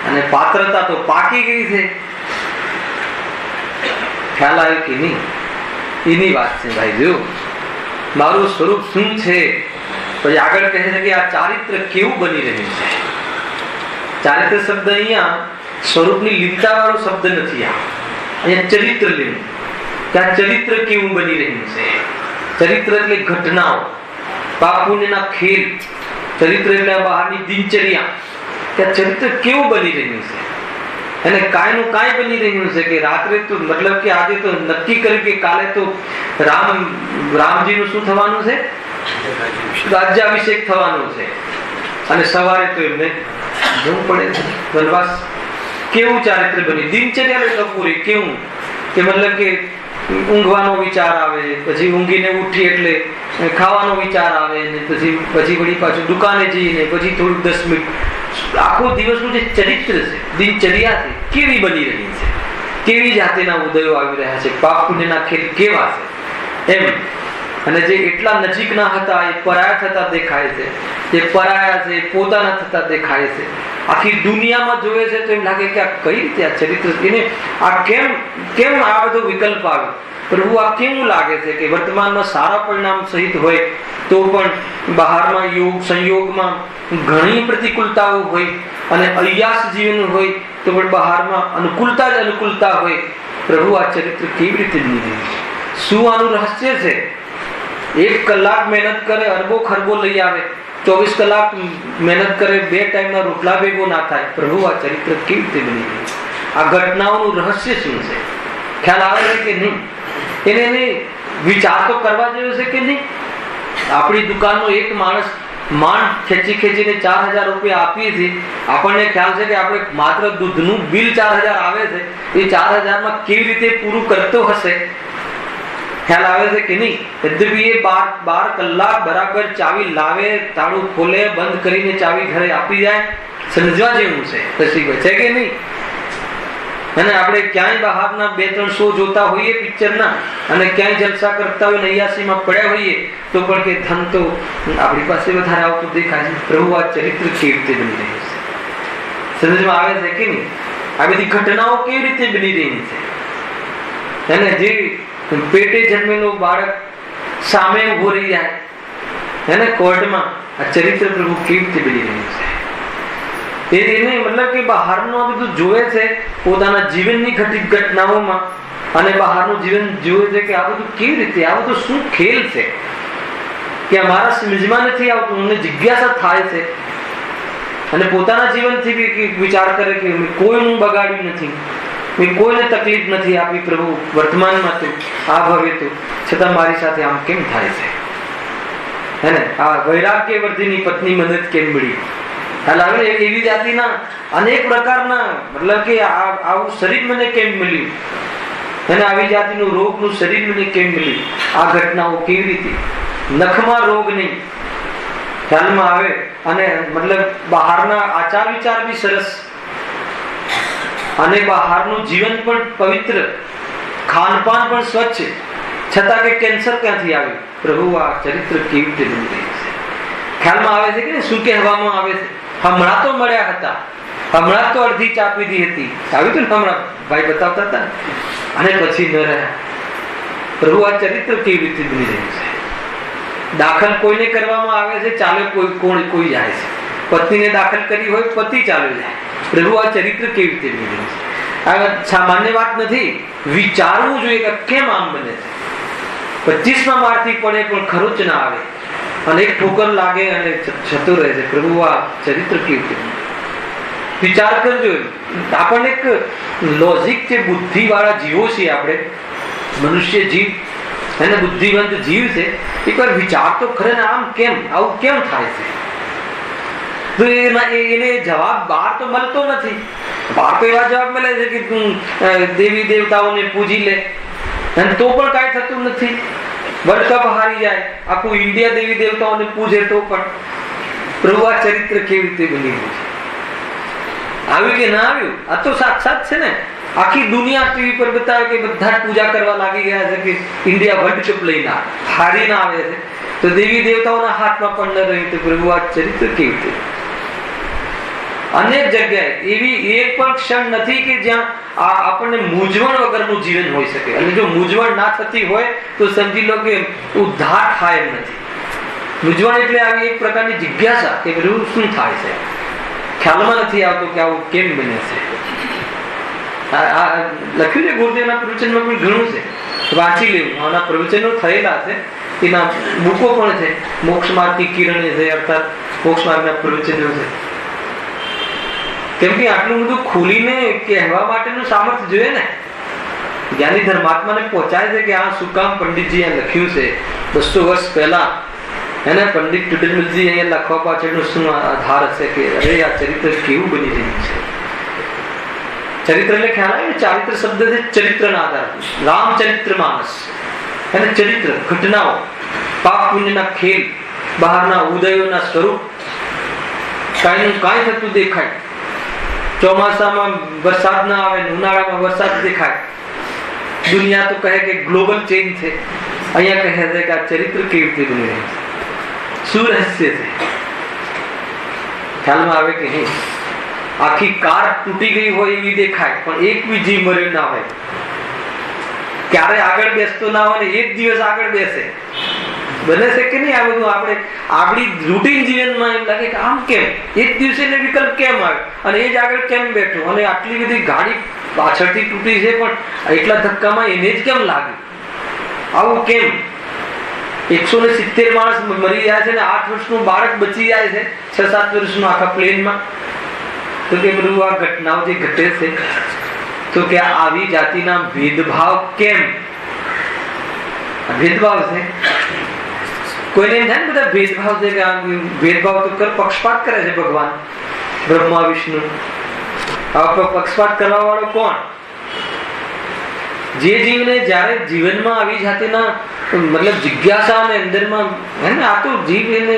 અને પાત્રતા તો પાકી ગઈ છે. ખ્યાલ આવ્યો કે નહીં? એની વાત છે ભાઈ. જો મારું સ્વરૂપ શું છે, પછી આગળ કહે છે કે આ ચારિત્ર કેવું બની રહ્યું છે. ચારિત્ર શબ્દ અહીંયા સ્વરૂપની લીનતા વાળો શબ્દ નથી. અહીંયા ચરિત્ર લીન, ત્યાં ચરિત્ર કેવું બની રહ્યું છે. ચરિત્ર એટલે ઘટનાઓ, પાપ પુણ્યના ખેલ. ચરિત્ર એટલે બહારની દિનચર્યા. ત્યાં ચરિત્ર કેવું બની રહ્યું છે, અને કાયનું કાંઈ બની રહ્યું છે. કે રાત્રે તો મતલબ કે આજે તો નક્કી કર્યું કે કાલે તો રામજીનું શું થવાનું છે? રાજ્યાભિષેક થવાનું છે. અને સવારે તો એમને જવું પડે વનવાસ. કેવું ચારિત્ર બની, દિનચર્યા પૂરી. કેવું કે મતલબ કે ઊંઘવાનો વિચાર આવે, પછી ઊંઘીને ઉઠી એટલે ખાવાનો વિચાર આવે, ને પછી વળી પાછું દુકાને જઈને પછી થોડુંક 10 મિનિટ. આખો દિવસનું જે ચરિત્ર છે, દિનચર્યા છે, કેવી બની રહી છે, કેવી જાતેના ઉદયો આવી રહ્યા છે, પાપ પુણ્યના ખેલ કેવા છે એમ. અને જે એટલા નજીકના હતા એ પરાયા થતા દેખાય છે, જે પરાયા છે એ પોતાના થતા દેખાય છે. આખી દુનિયામાં જોવે છે તો એમ લાગે કે આ કઈ રીતે આ ચરિત્ર, એને આ કેમ આ બધો વિકલ્પ આવ્યો? પ્રભુ આ કેવું લાગે છે કે વર્તમાનમાં સારા પરિણામ સહિત હોય તો પણ બહારમાં યોગ સંયોગમાં ઘણી પ્રતિકૂળતાઓ હોય, અને અયાસ જીવન હોય તો પણ બહારમાં અનુકૂળતા જ અનુકૂળતા હોય. પ્રભુ આ ચરિત્ર કેવી રીતે બની રહ્યું છે? શું આનું રહસ્ય છે? 1 કલાક મહેનત કરે, અરબો ખરબો લઈ આવે, 24 કલાક મહેનત કરે, 2 ટાઈમના રોટલા ભેગો ના થાય. પ્રભુ આ ચરિત્ર કેવી રીતે બની રહ્યું છે? આ ઘટનાઓનું રહસ્ય શું છે? ખ્યાલ આવે છે કે નહીં? એને વિચાર તો કરવા જેવો છે કે નહીં? આપણી દુકાનનો એક માણસ માંડ ખેંચીને 4000 રૂપિયા આપીએ છીએ. આપણને ખ્યાલ છે કે આપણે માત્ર દૂધનું બિલ 4000 આવે છે, એ 4000 કેવી રીતે પૂરું કરતો હશે? ખ્યાલ આવે છે કે નહીં? યદ્યપિ એ 12 કલાક બરાબર ચાવી લાવે, તાળું ખોલે, બંધ કરીને ચાવી ઘરે આપી જાય. સમજવા જેવું છે છે કે નહીં? અને આપણે ક્યાંય બહારના 2-3 શો જોતા હોઈએ પિક્ચરના, અને ક્યાંય જલસા કરતા હોય, નૈયાસીમાં પડ્યા હોઈએ તો પણ કે ધન તો આપણી પાસે વધારે આવતું દેખાય છે. પ્રભુ આ ચરિત્ર કેવી રીતે બની રહ્યું છે? સમજમાં આવે છે કે નહીં? આ બધી ઘટનાઓ કેવી રીતે બની રહી છે? એને જે પેટે જન્મેલો બાળક સામે ઉભો રહી જાય એને કોર્ટમાં, આ ચરિત્ર પ્રભુ કેવી રીતે બની રહ્યું છે? એને મતલબ કે બહારનું આ બધું જોવે છે પોતાના જીવનની ઘટિત ઘટનાઓમાં, અને બહારનું જીવન જોવે છે કે આ બધું કેવી રીતે, આ બધું શું ખેલ છે કે અમારા સમજમાં નથી આવતું. અમને જિજ્ઞાસા થાય છે અને પોતાના જીવનથી બી વિચાર કરે કે મેં કોઈનું બગાડ્યું નથી, મેં કોઈને તકલીફ નથી આપી પ્રભુ, વર્તમાનમાં તો આ ભવે તો છતાં મારી સાથે આમ કેમ થાય છે? હેને? આ વૈરાગ્યવર્ધીની પત્ની મને કેમ મળી? એવી જાતિના અનેક પ્રકારના મતલબ કે આવું શરીર મને કેમ મળ્યું? અને આવી જાતિનું રોગનું શરીર મને કેમ મળ્યું? આ ઘટનાઓ કેવી રીતે? નખમાં રોગ નહીં, ખ્યાલમાં આવે. અને મતલબ બહારના આચાર વિચાર બી સરસ, અને બહારનું જીવન પણ પવિત્ર, ખાનપાન પણ સ્વચ્છ, છતાં કે કેન્સર ક્યાંથી આવ્યું? પ્રભુ આ ચરિત્ર કેવી રીતે બની રહ્યું છે? ખ્યાલમાં આવે છે કે શું કહેવામાં આવે છે? હમણાં તો મળ્યા હતા, હમણાં તો અડધી ચા પીધી હતી, આવ્યું હતું ને હમણાં ભાઈ બતાવતા હતા, અને પછી ન રહ્યા. પ્રભુ આ ચરિત્ર કેવી રીતે બની રહ્યું છે? દાખલ કોઈને કરવામાં આવે છે, ચાલે કોઈ જાય છે. પત્નીને દાખલ કરી હોય, પતિ ચાલે જાય. પ્રભુ આ ચરિત્ર કેવી રીતે બની રહ્યું છે? આ સામાન્ય વાત નથી. વિચારવું જોઈએ કે કેમ આમ બને છે. 25માં માળથી પડે પણ ખરું જ ના આવે, અને એક ઠોકર લાગે અને જતો રહે છે. પ્રભુ આ ચરિત્ર કેવી રીતે? વિચાર કરજો. આપણને એક લોજિક છે, બુદ્ધિ વાળા જીવો છીએ આપણે, મનુષ્ય જીવ એને બુદ્ધિવંત જીવ છે. એકવાર વિચાર તો ખરે ને, આમ કેમ, આવું કેમ થાય છે? તો એને જવાબ બહાર તો મળતો નથી. બહાર તો એવા જવાબ મળે છે કે તું દેવી દેવતાઓને પૂજી લે, અને તો પણ કાંઈ થતું નથી. વર્લ્ડ કપ હારી જાય, આખું ઇન્ડિયા દેવી દેવતાઓને પૂજે તો પણ. પ્રભુ આ ચરિત્ર કેવી રીતે બની ગયું છે? આવ્યું કે ના આવ્યું? આ તો સાક્ષાત છે ને. આખી દુનિયા ટીવી પર બતાવે કે બધા પૂજા કરવા લાગી ગયા છે કે ઇન્ડિયા વર્લ્ડ કપ લઈને હારીને આવે છે, તો દેવી દેવતાઓના હાથમાં પણ ન રહ્યું. તો પ્રભુ આ ચરિત્ર કેવી રીતે? અનેક જગ્યાએ એવી એક પણ ક્ષણ નથી કે જ્યાં આપણને મૂંઝવણ વગરનું જીવન હોઈ શકે. અને જો મૂંઝવણ ના થતી હોય તો સમજી લો કે ઉદ્ધાર થાય એમ નથી. મૂંઝવણ એટલે આવી એક પ્રકારની જિજ્ઞાસા કે પ્રભુ શું થાય છે? ખ્યાલમાં નથી આવતો કે આવું કેમ બને છે. લખ્યું છે ગુરુદેવના પ્રવચનમાં પણ ઘણું છે, વાંચી લેવું. આના પ્રવચનો થયેલા છે, એના બુકો પણ છે. મોક્ષ માર્ગની કિરણે છે, અર્થાત મોક્ષ માર્ગના પ્રવચનો છે. કેમ કે આટલું બધું ખુલીને કહેવા માટેનું સામર્થ્ય જોઈએ ને. જ્ઞાની ધર્માત્માને પહોંચાય છે કે આ શું કામ પંડિતજી લખ્યું છે 200 વર્ષ પહેલા. એને પંડિત ટુટનમલજી અહીંયા લખવા પાછળનો શું આધાર હશે કે અરે આ ચરિત્ર કેવું બની રહ્યું છે? ચરિત્ર એટલે ખ્યાલ આવે, ચારિત્ર શબ્દ છે ચરિત્રના આધાર. રામચરિત્ર માનસ અને ચરિત્ર, ઘટનાઓ, પાપ પુણ્યના ખેલ, બહારના ઉદયોના સ્વરૂપ, કાંઈનું કાંઈ થતું દેખાય. ચોમાસામાં વરસાદ ના આવે, ઉનાળામાં વરસાદ દેખાય. દુનિયા તો કહે કે ગ્લોબલ ચેન્જ છે, અહીંયા કહે છે કે આ ચરિત્ર કેવી રીતે બની રહ્યું છે? શું રહસ્ય છે? ખ્યાલમાં આવે કે નહીં? આખી કાર તૂટી ગઈ હોય એવી દેખાય, પણ એક બી જીવ મર્યો ના હોય. ક્યારે આગળ બેસતો ના હોય ને એક દિવસ આગળ બેસે. બને છે કે નહીં? આ બધું આપણે આપણી રૂટીન જીવનમાં એમ લાગે કે આમ કેમ, એક દિવસે વિકલ્પ કેમ આવે, અને એ જ આગળ કેમ બેઠો, અને આટલી બધી ગાડી પાછળથી તૂટી છે પણ એટલા ધક્કામાં એને જ કેમ લાગે? આવું કેમ? 170 માણસ મરી જાય છે ને 8 વર્ષનું બાળક બચી જાય છે, 6-7 વર્ષનું આખા પ્લેનમાં. તો કે બધું આ ઘટનાઓ જે ઘટે છે, તો કે આવી જાતિના ભેદભાવ કેમ? ભેદભાવ છે. કોઈને એમ થાય ને બધા ભેદભાવ છે કે ભેદભાવ તો પક્ષપાત કરે છે ભગવાન બ્રહ્મા વિષ્ણુ. આવા પક્ષપાત કરવા વાળો કોણ? જે જીવને જયારે જીવનમાં આવી જાતિના મતલબ જિજ્ઞાસા અને અંદરમાં હે ને, આ તો જીવ એને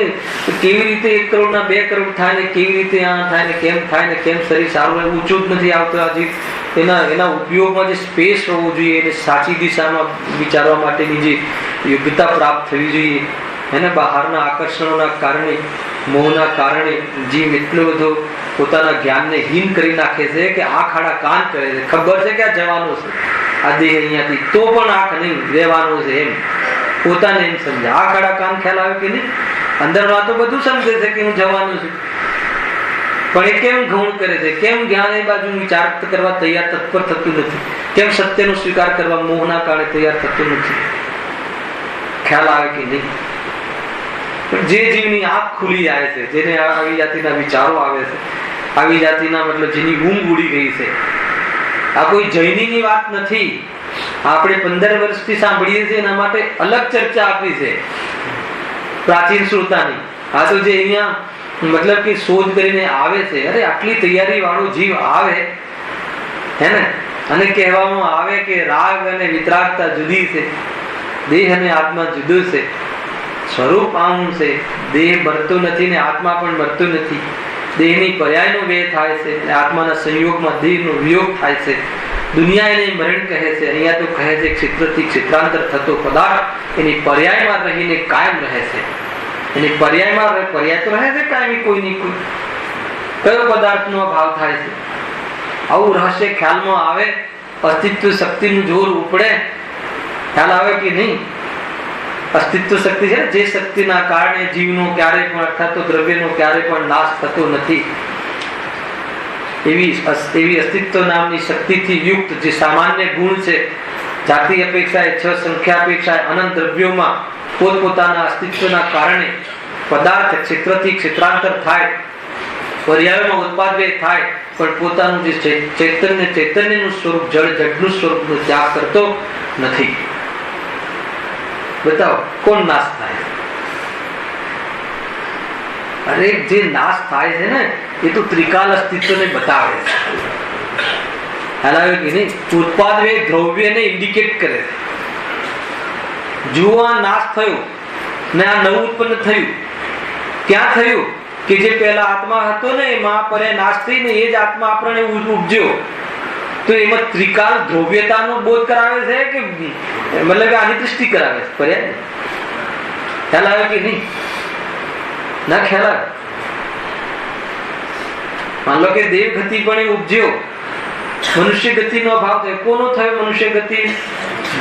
કેવી રીતે 1 કરોડ ના 2 કરોડ થાય ને, કેવી રીતે આ થાય ને, કેમ થાય ને, કેમ શરીર સારું ઊંચું જ નથી આવતું. આ જીવ એના ઉપયોગમાં જે સ્પેસ હોવું જોઈએ, એને સાચી દિશામાં વિચારવા માટેની જે યોગ્યતા પ્રાપ્ત થવી જોઈએ, એને બહારના આકર્ષણોના કારણે, મોહના કારણે જીવ એટલો બધો પોતાના જ્ઞાનને હીન કરી નાખે છે કે આંખ આડા કાન કરે છે. ખબર છે કે આ જવાનું છે આ દેહ અહીંયાથી, તો પણ આંખ નહીં રહેવાનું છે એમ પોતાને એમ સમજે. આંખ આડા કાન ખ્યાલ આવે કે નહીં? અંદરમાં તો બધું સમજે છે કે હું જવાનું છું, પણ એ કેમ ગૌણ કરે છે? કેમ જ્ઞાન એ બાજુ વિચાર કરવા તૈયાર તત્પર થતું નથી? કેમ સત્યનો સ્વીકાર કરવા મોહના કારણે તૈયાર થતું નથી? ખ્યાલ આવે કે નહીં? જે જીવની આંખ ખુલી જાય છે, જેને આવી જાતિના વિચારો આવે છે, આવી જાતિના મતલબ જેની ઊંઘ ઉડી ગઈ છે, આ કોઈ જૈનીની વાત નથી. આપણે 15 વર્ષથી સાંભળીએ છીએ, એના માટે અલગ ચર્ચા આપી છે પ્રાચીન શ્રોતાની. આ તો જે અહીંયા મતલબ કે શોધ કરીને આવે છે, અરે આટલી તૈયારી વાળો જીવ આવે હે ને, અને કહેવામાં આવે કે રાગ અને વિતરાગતા જુદી છે, દેહ અને આત્મા જુદું છે, સ્વરૂપ આમ છે, દેહ મરતો નથી ને આત્મા પણ મરતો નથી, દેહની પર્યાયનો વ્યય થાય છે અને આત્માના સંયોગમાં દેહનો વિયોગ થાય છે. દુનિયા એને મરણ કહે છે, અહીંયા તો કહે છે ક્ષેત્રથી ક્ષેત્રાંતર થતો પદાર્થ એની પર્યાયમાં રહીને કાયમ રહે છે. એની પર્યાયમાં પર્યાય તો રહે છે કાયમી, કોઈ ની કોઈ. કયો પદાર્થનો અભાવ થાય છે? આવું રહસ્ય ખ્યાલમાં આવે, અસ્તિત્વ શક્તિનું જોર ઉપડે, ખ્યાલ આવે કે નહીં? અસ્તિત્વ શક્તિ છે જે શક્તિના કારણે જીવનો ક્યારે પણ અર્થાત દ્રવ્યનો ક્યારે પણ નાશ થતો નથી. એવી અસ્તિત્વ નામની શક્તિથી યુક્ત જે સામાન્ય ગુણ છે, જાતિ અપેક્ષાએ 6 સંખ્યા અપેક્ષાએ અનંત દ્રવ્યોમાં પોતપોતાના અસ્તિત્વના કારણે પદાર્થ ક્ષેત્રથી ક્ષેત્રાંતર થાય, પર્યાયોમાં ઉત્પાદન થાય, પણ પોતાનું જે ચૈતન્યનું સ્વરૂપ જળ જડનું સ્વરૂપનો ત્યાગ કરતો નથી. બતાવો કોણ નાશ થાય? અરે જે નાશ થાય છે ને એ તો ત્રિકાલ અસ્તિત્વને બતાવે છે. ખ્યાલ આવે કે નહીં? ઉત્પાદન દ્રવ્યને ઇન્ડિકેટ કરે છે. જુઓ આ નાશ થયો ને આ નવું ઉત્પન્ન થયું. ક્યાં થયું? કે જે પહેલા આત્મા હતો ને એ મહાપર્યાય નાશ થઈને એ જ આત્મા આપણને ઉપજ્યો. તો એમાં ત્રિકાલ દ્રવ્યતાનો બોધ કરાવે છે કે મતલબ આની દૃષ્ટિ કરાવે છે પર્યાય? ખ્યાલ આવે કે નહીં? ના ખ્યાલ આવે? માન લો કે દેવ ગતિ પણ એ ઉપજ્યો, મનુષ્ય ગતિનો અભાવ થયો. કોનો થયો મનુષ્ય ગતિ?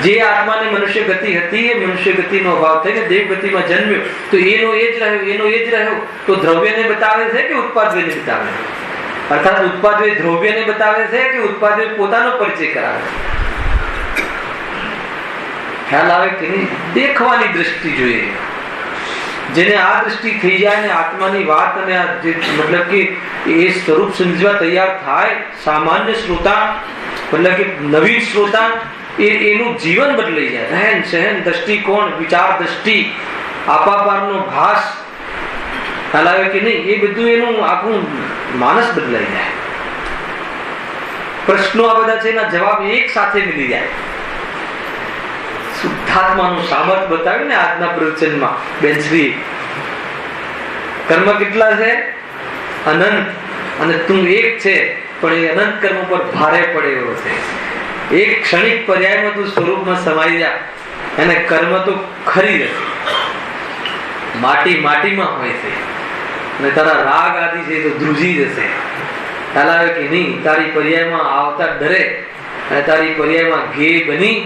જે આત્માને મનુષ્ય ગતિ હતી એ મનુષ્ય ગતિનો અભાવ થઈને દેવ ગતિમાં જન્મ્યો, તો એનો એ જ રહ્યો, એનો એ જ રહ્યો. તો દ્રવ્યને બતાવે છે કે ઉત્પાદને બતાવે છે? અર્થાત ઉત્પાદન દ્રવ્યને બતાવે છે કે ઉત્પાદન પોતાનો પરિચય કરાવે છે? ખ્યાલ આવે કે નહીં? દેખવાની દ્રષ્ટિ જોઈએ. જેને આ દ્રષ્ટિ થઈ જાય ને આત્માની વાત અને મતલબ કે એ સ્વરૂપ સમજવા તૈયાર થાય, સામાન્ય શ્રોતા મતલબ કે નવીન શ્રોતા, એનું જીવન બદલાઈ જાય. રહેન સહેન, દ્રષ્ટિકોણ, વિચાર દ્રષ્ટિ, આપાપારનો ભાસ, ખ્યાલ આવે કે નહીં? એ બધું એનું આખું માનસ બદલાઈ જાય. પ્રશ્નો આ બધા છે એના જવાબ એક સાથે મળી જાય. શુદ્ધાત્માનું સામર્થ્ય બતાવ્યું ને આજના પ્રવચનમાં બેનશ્રી. કર્મ કેટલા છે? અનંત. અને તું એક છે, પણ એ અનંત કર્મ પર ભારે પડે એવો છે. એક ક્ષણિક પર્યાયમાં તું સ્વરૂપમાં સમાઈ જા, અને કર્મ તો ખરી રહેશે. માટી માટીમાં હોય છે, અને તારા રાગ આદિ છે તો ધ્રુજી જશે. ખ્યાલ આવે કે નહીં? તારી પર્યાયમાં આવતા ડરે અને તારી પર્યાયમાં ઘે બની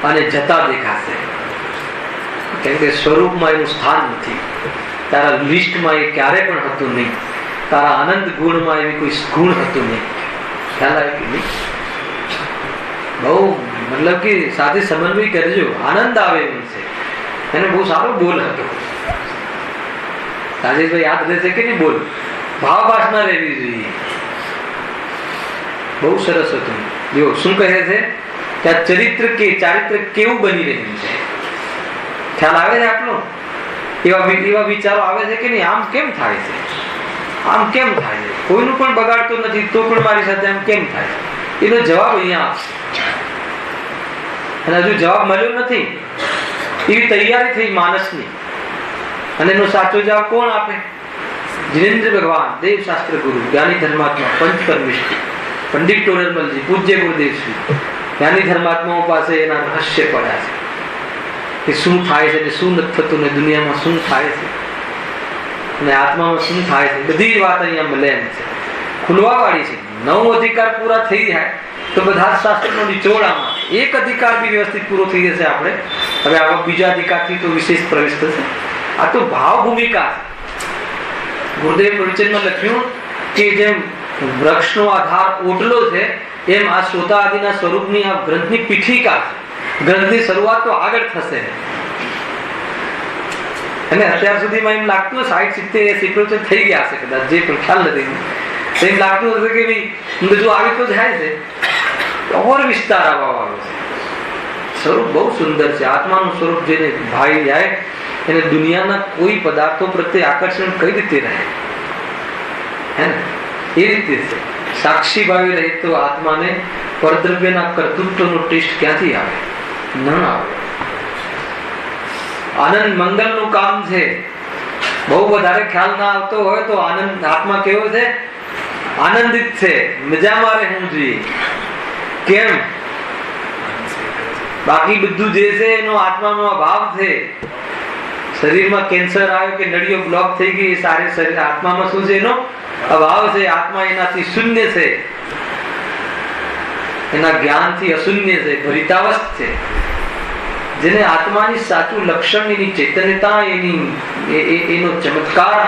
અને જતા દેખાશે. કેમ કે સ્વરૂપમાં એનું સ્થાન નથી. તારા લિસ્ટમાં એ ક્યારે પણ હતું નહીં. તારા અનંત ગુણમાં એવી કોઈ ગુણ હતું નહીં. ખ્યાલ આવે કે નહીં? બહુ મતલબ કે સાથે સમન્વય કરજો, આનંદ આવે એમ છે. એને બહુ સારો બોલ હતો. રાજેશભાઈ યાદ રહેશે કે નહીં? બોલ ભાવ ભાષના રહેવી જોઈએ. બહુ સરસ હતું. જો શું કહે છે કે આ ચારિત્ર કેવું બની રહ્યું છે? ખ્યાલ આવે છે આટલો? એવા વિચારો આવે છે કે નહીં? આમ કેમ થાય છે? આમ કેમ થાય છે? કોઈનું પણ બગાડતો નથી તો પણ મારી સાથે આમ કેમ થાય? એનો જવાબ અહીંયા આપશે. અને હજુ જવાબ મળ્યો નથી, એવી તૈયારી થઈ માણસની. અને એનો સાચો જવાબ કોણ આપે? જીનેન્દ્ર ભગવાન, દેવશાસ્ત્ર ગુરુ, જ્ઞાની ધર્માત્મા, પંચ પરમિષ્ઠ, પંડિત ટોરરમલજી, પૂજ્ય ગુરુદેવશ્રી. જ્ઞાની ધર્માત્માઓ પાસે એના રહસ્ય પડ્યા છે કે શું થાય છે ને શું નથી થતું, ને દુનિયામાં શું થાય છે અને આત્મામાં શું થાય છે. બધી વાત અહીંયા મળે એમ છે. ખુલવા વાળી છે. 9 અધિકાર પૂરા થઈ જાય તો બધા શાસ્ત્રનો નિચોડામાં એક અધિકાર બી વ્યવસ્થિત પૂરો થઈ જશે. આપણે હવે આવા બીજા અધિકારથી તો વિશેષ પ્રવેશ થશે. આ તો ભાવ ભૂમિકા છે. ગુરુદેવ પ્રવચનમાં લખ્યું કે જેમ વૃક્ષનો આધાર ઓટલો છે એમ આ શ્રોતા આદિના સ્વરૂપની આ ગ્રંથની પીઠિકા છે. ગ્રંથની શરૂઆત તો આગળ થશે. અને અત્યાર સુધીમાં એમ લાગતું 60-70 થઈ ગયા હશે કદાચ, જે પણ ખ્યાલ નથી. એમ લાગતું હશે કે ભાઈ બધું આવી તો જાય છે, ઓર વિસ્તાર આવવા વાળો છે. સ્વરૂપ બહુ સુંદર છે. આત્માનું સ્વરૂપ જેને ભાઈ જાય એને દુનિયાના કોઈ પદાર્થો પ્રત્યે આકર્ષણ કઈ રીતે રહે, હે ને? એ રીતે છે. સાક્ષી ભાવે રહે તો આત્માને પરદ્રવ્યના કર્તૃત્વનો ટેસ્ટ ક્યાંથી આવે? ન આવે. આનંદ મંગલનું કામ છે. બહુ વધારે ખ્યાલ ના આવતો હોય તો આનંદ આત્મા કેવો છે? આનંદિત છે, મજામાં રહેવું જોઈએ. કેમ? બાકી બધું જે છે એનો આત્માનો અભાવ છે. શરીરમાં કેન્સર આવ્યો કે નળીઓ બ્લોક થઈ ગઈ, સારે શરીર આત્મામાં શું છે? એનો અભાવ છે. આત્મા એનાથી શૂન્ય છે, એના જ્ઞાનથી અશૂન્ય છે, ભરિતાવસ્થ છે. જેને આત્માની સાચું લક્ષણ, એની ચૈતન્યતા, એનો ચમત્કાર,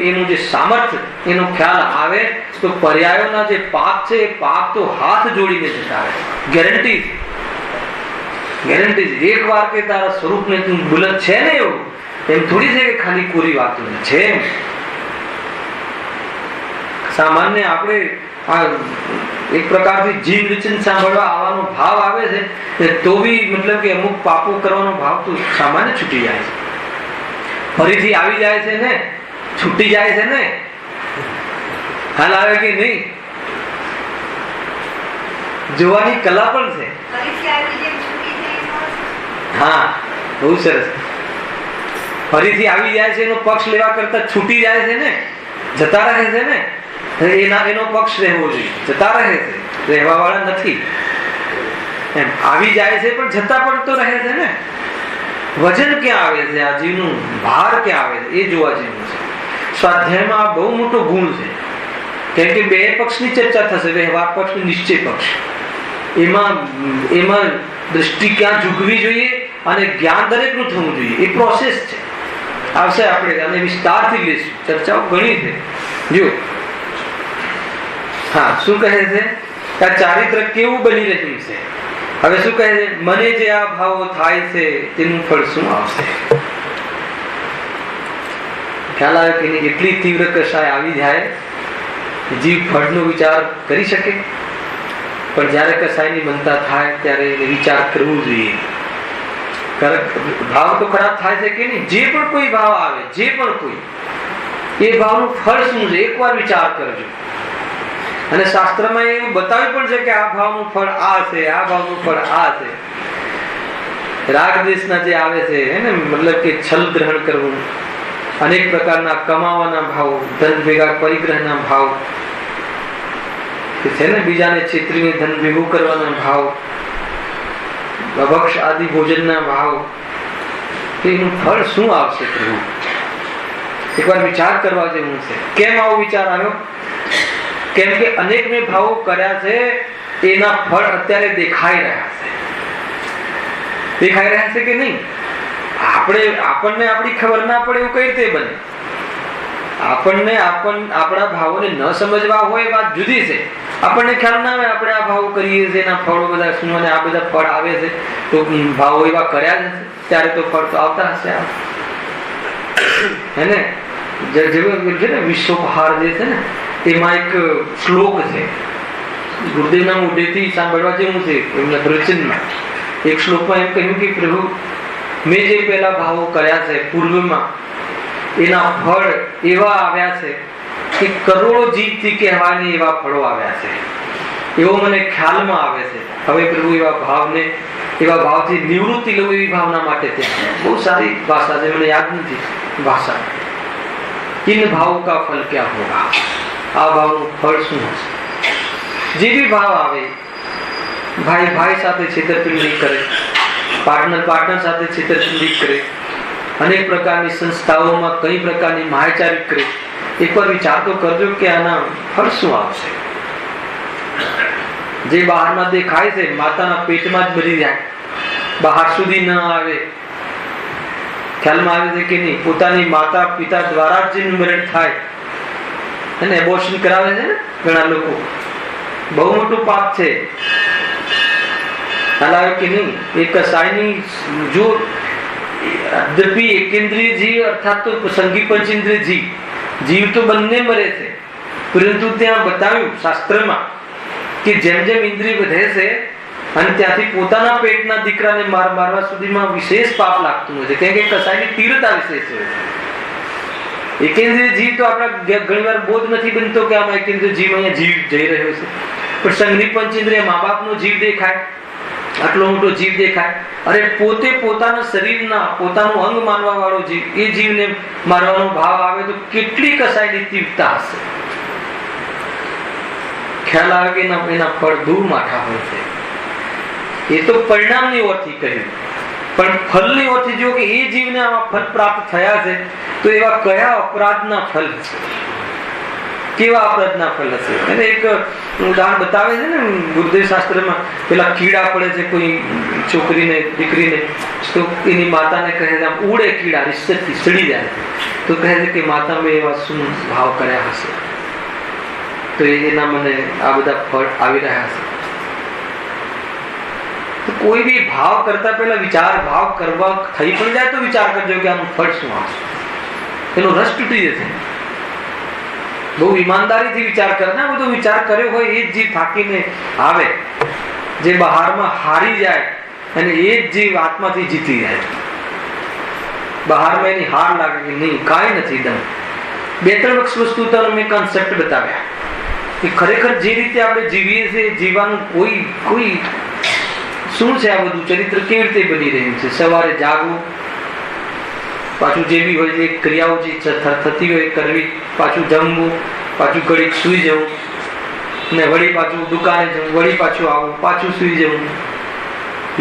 એનું જે સામર્થ્ય, એનો ખ્યાલ આવે તો પર્યાયોના જે પાપ છે એ પાપ તો હાથ જોડીને જતા રહે. Guarantee guarantee. એક વાર કે તારા સ્વરૂપને તું બુલંદ છે ને, એવું એમ થોડી છે કે ખાલી કોરી વાતો છે. સામાન્ય આપણે આ એક પ્રકારથી જીવ વિચન સાંભળવા આવવાનો ભાવ આવે છે તો બી મતલબ કે અમુક પાપો કરવાનો ભાવ તો સામાન્ય છૂટી જાય છે. ફરીથી આવી જાય છે ને, છૂટી જાય છે ને. હાલ આવે કે નહીં? જોવાની કલા પણ છે. હા, બહુ સરસ. ફરીથી આવી જાય છે એનો પક્ષ લેવા કરતા છૂટી જાય છે ને, જતા રહે છે ને, એનો પક્ષ રહેવો જોઈએ. જતા રહે છે, રહેવા વાળા નથી. એમ આવી જાય છે પણ જતા પણ તો રહે છે ને. વજન ક્યાં આવે છે? આ જીવનું ભાર ક્યાં આવે છે? એ જોવા જેવું છે. સ્વાધ્યાયમાં આ બહુ મોટો ગુણ છે. કેમ કે બે પક્ષની ચર્ચા થશે, વ્યવહાર પક્ષ અને નિશ્ચય પક્ષ. એમાં દ્રષ્ટિ ક્યાં ઝૂકવી જોઈએ અને જ્ઞાન દરેકનું થવું જોઈએ, એ પ્રોસેસ છે. આવશે આપણે અને વિસ્તારથી લઈશું. ચર્ચાઓ ઘણી છે. જો હા, શું કહે છે? આ ચારિત્ર કેવું બની રહ્યું છે? હવે શું કહે છે? મને જે આ ભાવો થાય છે તેનું ફળ શું આવશે? ખ્યાલ આવે કે એની એટલી તીવ્ર કશાય આવી જાય જીવ ફળનો વિચાર કરી શકે. પણ જયારે કસાયની બનતા થાય ત્યારે એને વિચાર કરવો જોઈએ. ભાવ તો ખરાબ થાય છે કે નહીં? જે પણ કોઈ ભાવ આવે, જે પણ કોઈ, એ ભાવનું ફળ શું છે એકવાર વિચાર કરજો. અને શાસ્ત્રમાં એવું બતાવ્યું પણ છે કે આ ભાવનું ફળ આ છે, આ ભાવનું ફળ આ છે. રાગ દ્વેષના જે આવે છે એને મતલબ કે છલ ગ્રહણ કરવું, અનેક પ્રકારના કમાવાના ભાવ, ધન ભેગા પરિગ્રહના ભાવ છે ને, બીજાને છેતરીને ધન ભેગું કરવાના ભાવ, અભક્ષ આદિ ભોજનના ભાવ, એનું ફળ શું આવશે પ્રભુ? એકવાર વિચાર કરવા જેવું છે. કેમ આવો વિચાર આવ્યો? કેમ કે અનેક મેં ભાવો કર્યા છે, એના ફળ અત્યારે દેખાઈ રહ્યા છે. દેખાઈ રહ્યા છે કે નહીં? આપણને આપણી ખબર ના પડે એવું કઈ રીતે બને? આપણને આપણા ભાવોને ન સમજવા હોય વાત જુદી છે. આપણને ખ્યાલ ના આવે આપણે આ ભાવો કરીએ છીએ, એના ફળો બધા શું, અને આ બધા ફળ આવે છે તો ભાવો એવા કર્યા જ હશે, ત્યારે તો ફળ તો આવતા હશે. હે ને? જેવું છે ને વિશ્વોપહાર જે છે ને, એમાં એક શ્લોક છે ગુરુદેવના મોઢેથી સાંભળવા જેવું છે. એમના પ્રવચનમાં એક શ્લોકમાં એમ કહ્યું કે પ્રભુ, મેં જે પેલા ભાવો કર્યા છે પૂર્વમાં, એના ફળ એવા આવ્યા છે કે કરોડો જીવથી કહેવાય એવા ફળો આવ્યા છે. એવો મને ખ્યાલમાં આવે છે. હવે પ્રભુ એવા ભાવથી નિવૃત્તિ લઉં એવી ભાવના માટે ત્યાં બહુ સારી ભાષા છે, મને યાદ નથી ભાષા. ઇન ભાવ કા ફલ ક્યાં હોગા? આ ભાવનું ફળ શું હશે? જે બી ભાવ આવે, ભાઈ સાથે છેતરપિંડી કરે, પાર્ટનર સાથે છેતરપિંડી કરે, અનેક પ્રકારની સંસ્થાઓમાં કઈ પ્રકારની માયાચારી કરે, એકવાર વિચાર તો કરજો કે આના ફળ શું આવશે. જે બહારમાં દેખાય છે માતાના પેટમાં જ મરી જાય, બહાર સુધી ન આવે. ખ્યાલમાં આવે છે કે નહીં? પોતાની માતા પિતા દ્વારા જ મરણ થાય અને એબોર્શન કરાવે છે ને ઘણા લોકો. બહુ મોટું પાપ છે. ખ્યાલ આવે કે નહીં? એ કસાયની જો અદ્યપી એકેન્દ્રિય જીવ અર્થાત તો સંગી પંચેન્દ્રિય જીવ તો બંને મરે છે, પરંતુ ત્યાં બતાવ્યું શાસ્ત્રમાં કે જેમ જેમ ઇન્દ્રિય વધે છે અને ત્યાંથી પોતાના પેટના દીકરાને મારવા સુધીમાં વિશેષ પાપ લાગતું હોય છે, કેમ કે કસાયની તીવ્રતા વિશેષ હોય છે. એકેન્દ્રિય જીવ તો આપણા ઘણી વાર બોધ નથી બનતો કે આમાં એકેન્દ્રિય જીવ અહીંયા જીવ જઈ રહ્યો છે, પણ સંગની પંચેન્દ્રિય મા બાપનો જીવ દેખાય, આટલો મોટો જીવ દેખાય, અરે પોતે પોતાના શરીરના પોતાનું અંગ માનવા વાળો જીવ, એ જીવને મારવાનો ભાવ આવે તો કેટલી કસાયની તીવ્રતા હશે. ખ્યાલ આવે કે એના ફળ દૂર માઠા હોય છે. એ તો પરિણામની ઓરથી કહ્યું, પણ ફળની ઓરથી જો કે એ જીવને આવા ફળ પ્રાપ્ત થયા છે તો એવા કયા અપરાધના ફળ છે, કેવા અપરાધના ફળ હશે. એને એક ઉદાહરણ બતાવે છે ને ગુરુદેવ શાસ્ત્રમાં, પેલા કીડા પડે છે કોઈ છોકરીને દીકરીને, તો એની માતાને કહે છે આમ ઉડે કીડા, રિશ્વતથી સડી જાય, તો કહે છે કે માતા મેં એવા શું ભાવ કર્યા હશે તો એના મને આ બધા ફળ આવી રહ્યા છે. તો કોઈ બી ભાવ કરતા પહેલા વિચાર ભાવ કરવા થઈ પણ જાય તો વિચાર કરજો કે આનું ફળ શું આવશે. એનો રસ તૂટી જશે. બહુ ઈમાનદારીથી વિચાર કરને. બધો વિચાર કર્યો હોય એ જ જીવ થાકીને આવે, જે બહારમાં હારી જાય અને એ જ જીવ આત્માથી જીતી જાય. બહારમાં એની હાર લાગે કે નહીં કાંઈ નથી દમ. બે ત્રણ વસ્તુ તો મેં કન્સેપ્ટ બતાવ્યા કે ખરેખર જે રીતે આપણે જીવીએ છીએ જીવવાનું કોઈ શું છે, આ બધું ચરિત્ર કેવી રીતે બની રહ્યું છે. સવારે જાગવું, પાછું જે બી હોય જે ક્રિયાઓ જે થતી હોય કરવી, પાછું જમવું, પાછું ઘડીક સુઈ જવું, ને વળી પાછું દુકાને જવું, વળી પાછું આવવું, પાછું સુઈ જવું,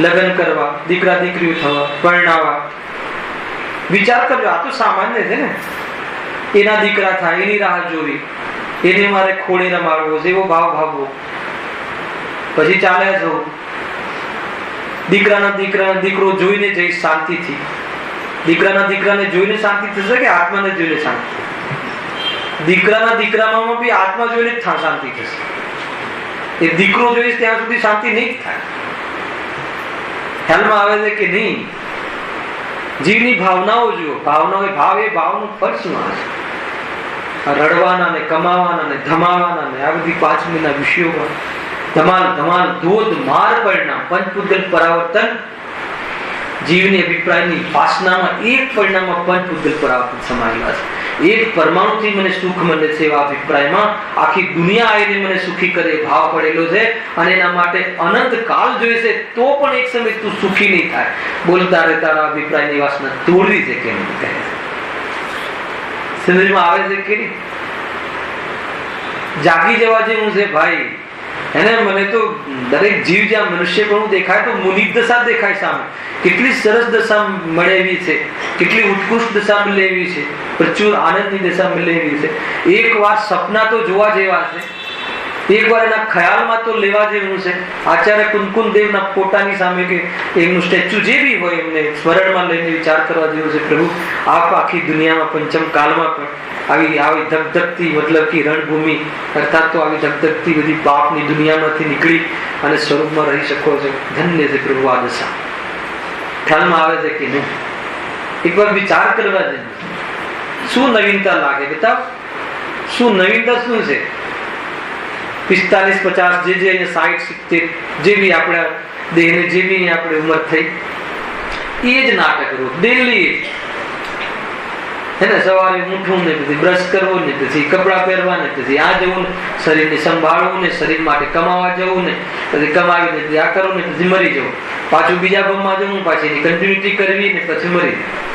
લગ્ન કરવા, દીકરા દીકરીઓ થવા, પરણાવા. વિચાર કરજો, આ તો સામાન્ય છે ને. એના દીકરા થાય એની રાહ જોવી, એને મારે ખોળે રમાડવો, એવો ભાવ ભાવવો, પછી ચાલ્યા જવું. દીકરો જોઈને જઈ શાંતિથી, દીકરાને જોઈને શાંતિ થશે કે આત્માને જોઈને શાંતિ? દીકરામાં બી આત્મા જોઈને જ શાંતિ થશે. એ દીકરો જોઈશ ત્યાં સુધી શાંતિ નહીં થાય. ખ્યાલમાં આવે છે કે નહીં? જીવની ભાવનાઓ જુઓ, ભાવ એ ભાવનું ફળ શું આવે? રડવાના ને કમાવાના ને ધમાવાના ને આ બધી 5 મહિના વિષયોમાં ધમાલ ધોધ માર પરિણામ પંચપુદ્ગલ પરાવર્તન. જીવની અભિપ્રાયની વાસનામાં એક પરિણામમાં પંચપુદ્ગલ પરાવર્તન સમાયેલા છે. એક પરમાણુથી મને સુખ મળે છે એવા અભિપ્રાયમાં આખી દુનિયા આવીને મને સુખી કરે ભાવ પડેલો છે, અને એના માટે અનંત કાળ જોઈશે તો પણ એક સમય તું સુખી નહીં થાય. બોલતા રે તારા અભિપ્રાયની વાસના તોડવી છે કે નહીં કહે. સમજમાં આવે છે કે નહીં? જાગી જવા જેવું છે ભાઈ. એને મને તો દરેક જીવ જ્યાં મનુષ્ય પણ દેખાય તો મુનિક દશા દેખાય સામે. કેટલી સરસ દશા મળેવી છે, કેટલી ઉત્કૃષ્ટ દશા મળેવી છે, પ્રચુર આનંદની દશા મળેવી છે. એક વાર સપના તો જોવા જેવા છે, એક વાર એના ખ્યાલમાં તો લેવા જેવું છે. આચાર્ય કુંકુમ દેવના ફોટાની સામે કે એમનું સ્ટેચ્યુ જે બી હોય એમને સ્મરણમાં લઈને વિચાર કરવા જેવું છે. પ્રભુ આપ આખી દુનિયામાં પંચમ કાળમાં પણ આવી ધગધગતી મતલબ કે રણભૂમિ અર્થાત તો આવી ધગધગતી બધી પાપની દુનિયામાંથી નીકળી અને સ્વરૂપમાં રહી શકો છો. ધન્ય છે પ્રભુ આ દશા. ખ્યાલમાં આવે છે કે નહીં? એકવાર વિચાર કરવા જોઈએ. શું નવીનતા લાગે બતાવ? શું નવીનતા શું છે? 45, 50 જે 60, 70 જે બી આપણા દેહને જે બી આપણે ઉંમર થઈ એ જ નાટક રૂપ દિલ્હી હે ને. સવારે ઉઠવું ને પછી બ્રશ કરવું ને પછી કપડા પહેરવા ને પછી આ જવું ને શરીરને સંભાળવું ને શરીર માટે કમાવા જવું ને પછી કમાવીને પછી આ કરવું ને પછી મરી જવું, પાછું બીજા ગામમાં જવું, પાછી એની કન્ટિન્યુટી કરવી ને પછી મરી જવું.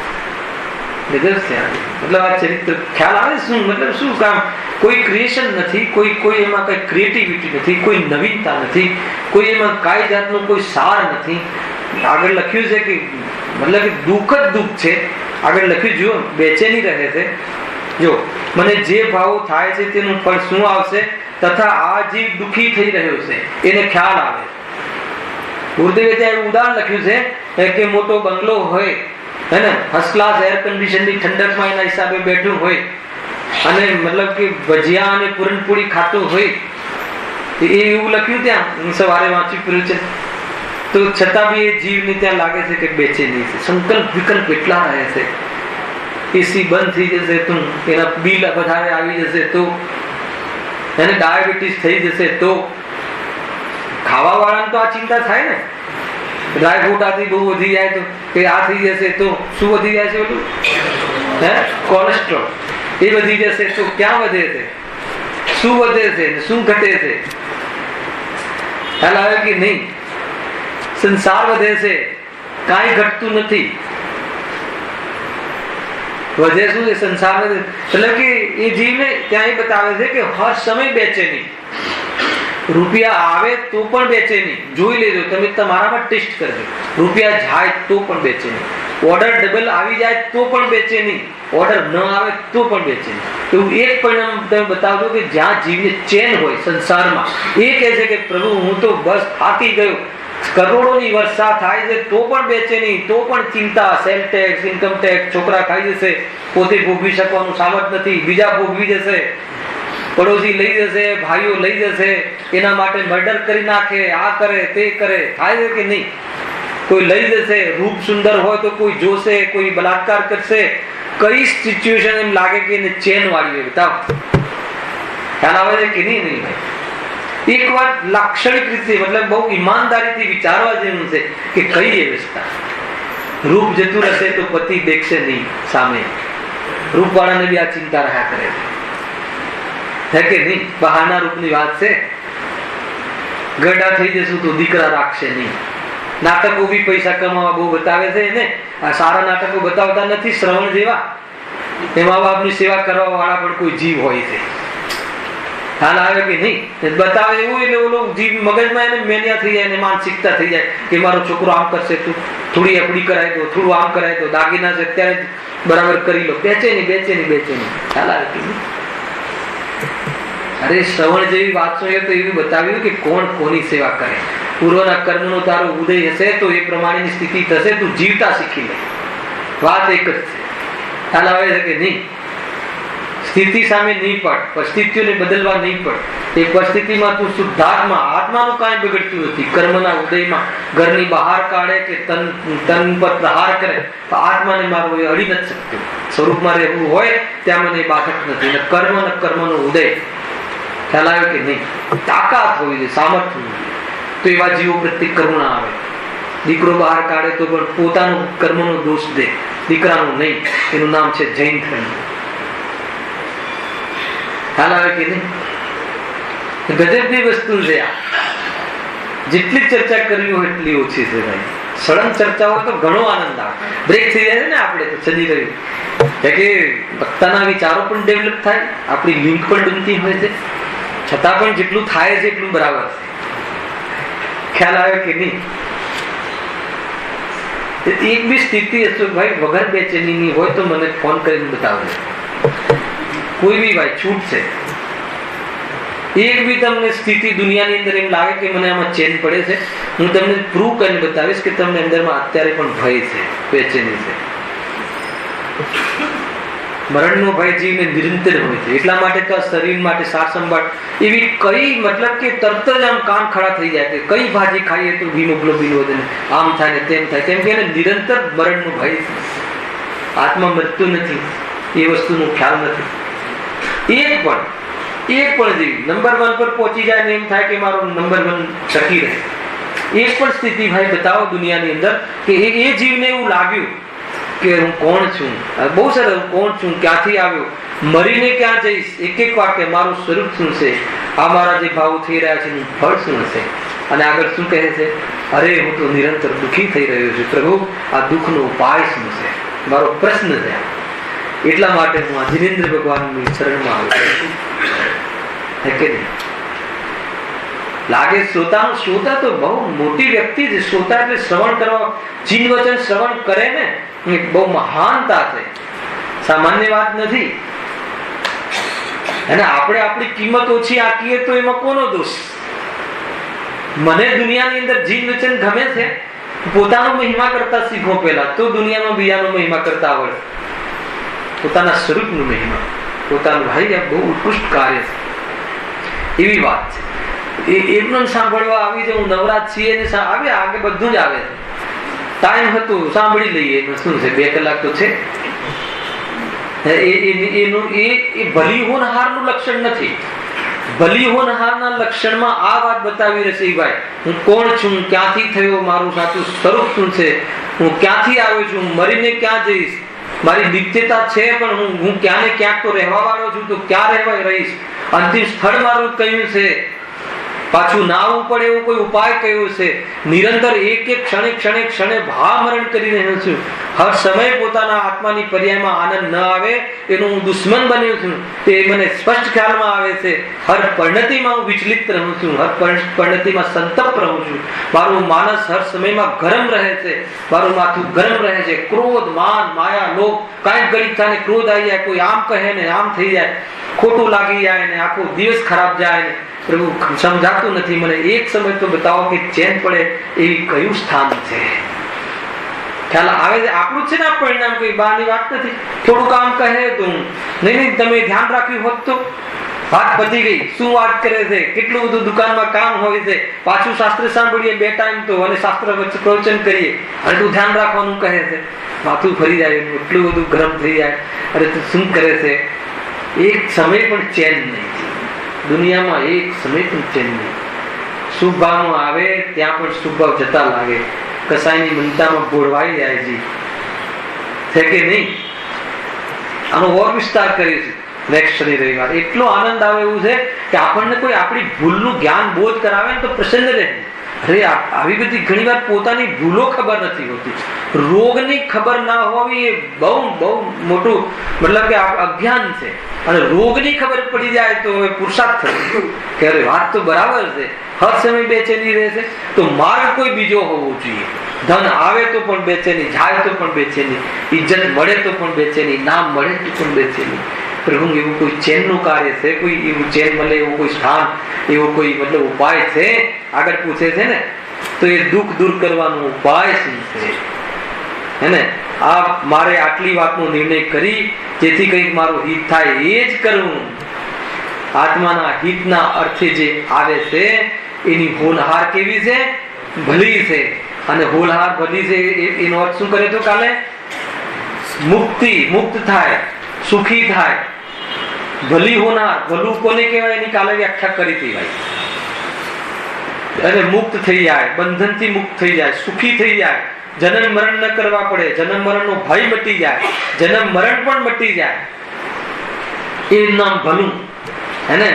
મતલબ આ ચરિત્ર ખ્યાલ આવે શું? મતલબ શું કામ? કોઈ ક્રિએશન નથી, કોઈ એમાં કઈ ક્રિએટિવિટી નથી, કોઈ નવીનતા નથી, કોઈ એમાં કાંઈ જાતનો કોઈ સાર નથી. આગળ લખ્યું છે કે મતલબ કે દુઃખ જ દુઃખ છે. આગળ લખ્યું જો બેચેની રહે છે. જો મને જે ભાવો થાય છે તેનું ફળ શું આવશે તથા આ જીવ દુઃખી થઈ રહ્યો છે એને ખ્યાલ આવે. ગુરુદેવે ત્યાં એવું ઉદાહરણ લખ્યું છે કે મોટો બંગલો હોય હે ને, ફર્સ્ટ ક્લાસ એર કન્ડિશન ની ઠંડકમાં એના હિસાબે બેઠું હોય અને મતલબ કે ભજીયા અને પૂરણપૂરી ખાતું હોય, એ એવું લખ્યું ત્યાં સવારે વાંચી પડ્યું છે. તો છતાં બી એ જીવને ત્યાં લાગે છે કે બેચેની છે, સંકલ્પ વિકલ્પ એટલા રહે છે. એસી બંધ થઈ જશે તો, એના બિલ વધારે આવી જશે તો, એને ડાયાબિટીસ થઈ જશે તો, ખાવા વાળાને તો આ ચિંતા થાય ને, ડ્રાય ફ્રૂટ આથી બહુ વધી જાય તો, કે આ થઈ જશે તો, શું વધી જાય છે બધું હે, કોલેસ્ટ્રોલ એ વધી જશે તો ક્યાં વધે છે, શું વધે છે, શું ઘટે છે, ખ્યાલ આવે કે નહીં? સંસાર વધે છે, કાંઈ ઘટતું નથી. વધે શું છે? સંસાર વધે. એટલે કે એ જીવને ત્યાં એ બતાવે છે કે હર સમય બેચેની, રૂપિયા આવે તો પણ બેચેની. જોઈ લેજો તમે, તમારામાં ટેસ્ટ કરજો. રૂપિયા જાય તો પણ બેચેની, ઓર્ડર ડબલ આવી જાય તો પણ બેચેની, ઓર્ડર ન આવે તો પણ બેચેની. એવું એક પરિણામ તમે બતાવજો કે જ્યાં જીવને ચેન હોય સંસારમાં, એ કહે છે કે પ્રભુ હું તો બસ થાકી ગયો, કરોડોની વર્ષા થાય છે તો પણ બેચેની, તો પણ ચિંતા, સેલ ટેક્સ, ઇન્કમ ટેક્સ, છોકરા ખાઈ જશે, પોતે ભોગવી શકવાનું સામર્થ્ય નથી, બીજા ભોગવી જશે, પડોશી લઈ જશે, ભાઈઓ લઈ જશે, એના માટે મર્ડર કરી નાખે, આ કરે તે કરે. થાય છે કે નહીં? કોઈ લઈ જશે, રૂપ સુંદર હોય તો કોઈ જોશે, કોઈ બલાત્કાર કરશે. કઈ સિચ્યુએશન એમ લાગે કે એને ચેન વાળી હોય? બતાવો, ખ્યાલ આવે છે કે નહીં? નહીં ભાઈ. એક વાર લાક્ષણિક રીતે મતલબ બહુ ઈમાનદારીથી વિચારવા જેવું છે કે કઈ વ્યવસ્થા. રૂપ જતું રહેશે તો પતિ દેખશે નહીં સામે, રૂપ વાળાને બી આ ચિંતા રહ્યા કરે છે કે નહીં? બહારના રૂપની વાત છે. ગરડા થઈ જશું તો દીકરા રાખશે નહીં. નાટકો બી પૈસા કમાવા બહુ બતાવે છે એને. આ સારા નાટકો બતાવતા નથી, શ્રવણ જેવા. મા બાપની સેવા કરવા વાળા પણ કોઈ જીવ હોય છે. ખ્યાલ આવે કે નહીં? બતાવે એવું એટલે ઓલો જીવ મગજમાં એને મેનિયા થઈ જાય, માનસિકતા થઈ જાય કે મારો છોકરો આમ કરશે, તું થોડી એફડી કરાવી દો, થોડું આમ કરાવી દો, દાગીના છે અત્યારે બરાબર કરી લો. બેચેની બેચેની બેચેની. ખ્યાલ આવે કે નહીં? અરે શ્રવણ જેવી વાત તો એવું બતાવ્યું કે કોણ કોની સેવા કરે. પૂર્વના કર્મનો તારો ઉદય હશે તો એ પ્રમાણેની સ્થિતિ થશે, તું જીવતા શીખી લે. વાત એક જ છે. ખ્યાલ આવે છે કે નહીં? સ્થિતિ સામે નહીં પડ, પરિસ્થિતિઓને બદલવા નહીં પડ. એ પરિસ્થિતિમાં તું શુદ્ધાત્મા, આત્માનું કાંઈ બગડતું નથી. કર્મના ઉદયમાં ઘરની બહાર કાઢે કે તન પર પ્રહાર કરે તો આત્માને મારો એ અડી નથી શકતો. સ્વરૂપમાં રહેવું હોય ત્યાં મને બાધક નથી. કર્મ ને કર્મનો ઉદય. ખ્યાલ આવે કે નહીં? તાકાત હોવી જોઈએ, સામર્થ્ય હોવું જોઈએ. તો એવા જીવો પ્રત્યે કરુણા આવે. દીકરો બહાર કાઢે તો પણ પોતાનો કર્મનો દોષ દે, દીકરાનો નહીં. એનું નામ છે જૈન ધર્મ. ખ્યાલ આવે કે નહીં? ગજબની વસ્તુ છે આ. જેટલી ચર્ચા કરવી હોય એટલી ઓછી છે ભાઈ. સળંગ ચર્ચા હોય તો ઘણો આનંદ આવે. બ્રેક થઈ જાય છે ને આપણે તો ચલી રહ્યું કે વક્તાના વિચારો પણ ડેવલપ થાય, આપણી લિંક પણ બનતી હોય છે. છતાં પણ જેટલું થાય છે એટલું બરાબર છે. ખ્યાલ આવે કે નહીં? એક બી સ્થિતિ ભાઈ વગર બેચેની હોય તો મને ફોન કરીને બતાવજો. કોઈ બી ભાઈ છૂટ છે. એક બી તમને સ્થિતિ દુનિયાની અંદર એમ લાગે કે મને આમાં ચેન પડે છે, હું તમને પ્રૂવ કરીને બતાવીશ કે તમને અંદરમાં અત્યારે પણ ભય છે, બેચેની છે. મરણનો ભય જીવને નિરંતર હોય છે. એટલા માટે તો શરીર માટે સાર સંભાળ એવી કઈ મતલબ કે તરત જ આમ કાન ખડા થઈ જાય કે કઈ ભાજી ખાઈએ તો હિમોગ્લોબિન વધે, આમ થાય ને તેમ થાય. કેમ કે એને નિરંતર મરણનો ભય છે. આત્મા મરતું નથી, એ વસ્તુનો ખ્યાલ નથી. એક પણ જીવ નંબર 1 પર પહોંચી જાય ને એમ થાય કે મારો નંબર 1 ટકી રહે. એક પણ સ્થિતિ ભાઈ બતાવો દુનિયાની અંદર કે એ જીવને એવું લાગ્યું કે હું કોણ છું. બહુ સરસ, હું કોણ છું, ક્યાંથી આવ્યો, મરીને ક્યાં જઈશ. એક એક વાક્ય મારું સ્વરૂપ શું છે, આ મારા જે ભાવો થઈ રહ્યા છે એનું ફળ શું હશે. અને આગળ શું કહે છે? અરે હું તો નિરંતર દુઃખી થઈ રહ્યો છું પ્રભુ, આ દુઃખનો ઉપાય શું છે, મારો પ્રશ્ન છે. એટલા માટે હું આ જીનેન્દ્ર ભગવાનની શરણમાં આવ્યો છું. લાગે શ્રોતા તો બહુ મોટી વ્યક્તિ છે. શ્રોતા એટલે શ્રવણ કરવા, ચીન વચન શ્રવણ કરે ને, બહુ મહાનતા છે, સામાન્ય વાત નથી. અને આપણે આપણી કિંમત ઓછી આંકીએ તો એમાં કોનો દોષ? મને દુનિયાની અંદર જીવ વચન ગમે છે, પોતાનો મહિમા કરતા શીખો પહેલા, તો દુનિયામાં બીજાનો મહિમા કરતા આવડે. પોતાના સ્વરૂપનો મહિમા, પોતાનું ભાઈ આ બહુ ઉત્કૃષ્ટ કાર્ય છે એવી વાત છે. એકદમ સાંભળવા આવી જાઉં, નવરાત છીએ ને આવે આગે બધું જ આવે છે. ટાઈમ હતો સાંભળી લઈએ, એમાં શું છે, 2 કલાક તો છે. એનું એ ભલી હોનહારનું લક્ષણ નથી. ભલી હોનહારના લક્ષણમાં આ વાત બતાવી રહેશે, ભાઈ હું કોણ છું, ક્યાંથી થયો, મારું સાચું સ્વરૂપ શું છે, હું ક્યાંથી આવ્યો છું, મરીને ક્યાં જઈશ, મારી નિત્યતા છે પણ હું ક્યાં ને ક્યાંક તો રહેવા વાળો છું, તો ક્યાં રહેવા રહીશ, અંતિમ સ્થળ મારું કયું છે, પાછું ના આવવું પડે એવો કોઈ ઉપાય કયો છે, નિરંતર એક એક ક્ષણે ભામરણ કરી રહ્યો છું, હર સમય પોતાના આત્માની પર્યાયમાં આનંદ ન આવે એનો હું દુશ્મન બન્યો છું, તે મને સ્પષ્ટ ખ્યાલમાં આવે છે. હર પરિણતિમાં હું વિચલિત રહું છું, હર પરિણતિમાં સંતપ્ત રહું છું, મારું માનસ હર સમયમાં ગરમ રહે છે, મારું માથું ગરમ રહે છે. ક્રોધ, માન, માયા, લોભ, કાંઈક ઘડીક થાય ક્રોધ આવી જાય, કોઈ આમ કહે ને આમ થઈ જાય, ખોટું લાગી જાય ને આખો દિવસ ખરાબ જાય ને પ્રભુ સમજાતું નથી. મને એક સમય તો બતાવો કે ચેન પડે એવી કયું સ્થાન છે? ખ્યાલ આવે છે? આપણું છે ને આ પરિણામ, કોઈ બહારની વાત નથી. થોડું કામ કહે તો નહીં, તમે ધ્યાન રાખ્યું હોત તો વાત પતી ગઈ. શું વાત કરે છે, કેટલું બધું દુકાનમાં કામ હોય છે, પાછું શાસ્ત્ર સાંભળીએ 2 ટાઈમ તો, અને શાસ્ત્ર પ્રવચન કરીએ, અને તું ધ્યાન રાખવાનું કહે છે, માથું ફરી જાય, એટલું બધું ગરમ થઈ જાય. અરે તું શું કરે છે? એક સમય પણ ચેન નહીં દુનિયામાં, એક સમય પણ ચેન નહીં. શુભ ભાવમાં આવે ત્યાં પણ શુભ ભાવ જતા લાગે, કસાયની મનતામાં ગોળવાઈ જાય છે કે નહીં? આનો ઓર વિસ્તાર કરીશું નેક્સ્ટ શનિ રવિવાર. એટલો આનંદ આવે એવું છે કે આપણને કોઈ આપણી ભૂલનું જ્ઞાન બોધ કરાવે ને તો પ્રસન્ન રહે. અરે આવી બધી ઘણી વાર પોતાની ભૂલો ખબર નથી હોતી, રોગની ખબર ના હોવી એ બહુ મોટું મતલબ કે અજ્ઞાન છે. અને રોગની ખબર પડી જાય તો પુરુષાર્થ થયો કે અરે વાત તો બરાબર છે, હર સમય બેચેની રહે છે, તો માર્ગ કોઈ બીજો હોવો જોઈએ. ધન આવે તો પણ બેચેની, જાય તો પણ બેચેની, ઇજ્જત મળે તો પણ બેચેની, નામ મળે તો પણ બેચેની. પ્રભુ એવું કોઈ ચેનનું કાર્ય છે, કોઈ એવું ચેન મળે એવું કોઈ સ્થાન, એવો કોઈ મતલબ ઉપાય છે? આગળ પૂછે છે ને, તો એ દુઃખ દૂર કરવાનો ઉપાય શું છે? હે ને, આ મારે આટલી વાતનો નિર્ણય કરી જેથી કંઈક મારું હિત થાય એ જ કરવું. આત્માના હિતના અર્થે જે આવે છે એની હોનહાર કેવી છે? ભલી છે. અને હોનહાર ભલી છે એનો અર્થ શું કરે તો કાલે? મુક્ત થાય, સુખી થાય. ભલી હોનાર, ભલું કોને કહેવાય એની કાલે વ્યાખ્યા કરી હતી ભાઈ. અને મુક્ત થઈ જાય, બંધનથી મુક્ત થઈ જાય, સુખી થઈ જાય, જન્મ મરણ ન કરવા પડે, જન્મ મરણનો ભય મટી જાય, જન્મ મરણ પણ મટી જાય, એ નામ ભલું. એને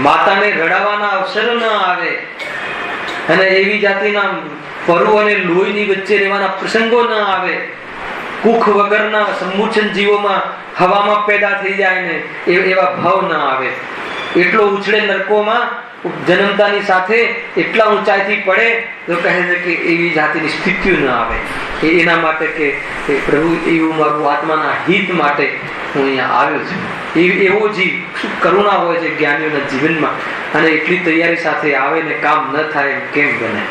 માતાને રડાવવાના અવસરો ન આવે, અને એવી જાતિના પરુ અને લોહીની વચ્ચે રહેવાના પ્રસંગો ન આવે, કુખ વગરના સમૂચન જીવોમાં હવામાં પેદા થઈ જાય ને એવા ભાવ ન આવે. એટલો ઉછળે નરકોમાં જન્મતાની સાથે, એટલા ઊંચાઈથી પડે તો કહે છે કે એવી જાતિની સ્થિતિ ન આવે. એના માટે કે પ્રભુ એવું મારું આત્માના હિત માટે હું અહીંયા આવ્યો છું. એવો જીવ શું કરુણા હોય છે જ્ઞાનીઓના જીવનમાં, અને એટલી તૈયારી સાથે આવે ને કામ ન થાય કેમ બને?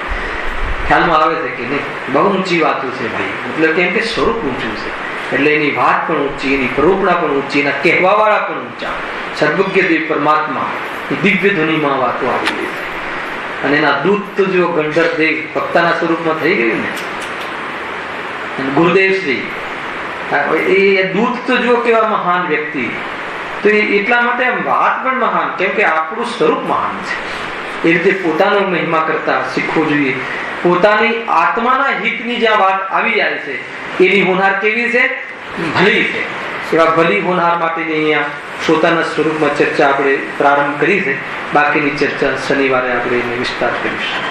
ખ્યાલમાં આવે છે કે નહીં? બહુ ઊંચી વાતો છે ભાઈ. મતલબ કેમ કે સ્વરૂપ ઊંચું છે એટલે એની વાત પણ ઊંચી, એની પ્રરૂપણા પણ ઊંચી, એના કહેવા વાળા પણ ઊંચા. સર્વજ્ઞ દેવ પરમાત્મા દિવ્ય ધ્વનિમાં વાતો આવી રહી છે. અને એના દૂત તો જો ગંધર્વ દેવ ભક્તાના સ્વરૂપમાં થઈ ગયું ને, ગુરુદેવ શ્રી એ દૂત તો જો કેવા મહાન વ્યક્તિ. તો એટલા માટે વાત પણ મહાન, કેમ કે આપણું સ્વરૂપ મહાન છે. એ રીતે પોતાનો મહિમા કરતા શીખવું જોઈએ. પોતાની આત્માના હિતની જ્યાં વાત આવી જાય છે એની હોનાર કેવી છે? ભલી છે. એવા ભલી હોનાર માટેની અહીંયા પોતાના સ્વરૂપમાં ચર્ચા આપણે પ્રારંભ કરી છે. બાકીની ચર્ચા શનિવારે આપણે એને વિસ્તાર કરીશું.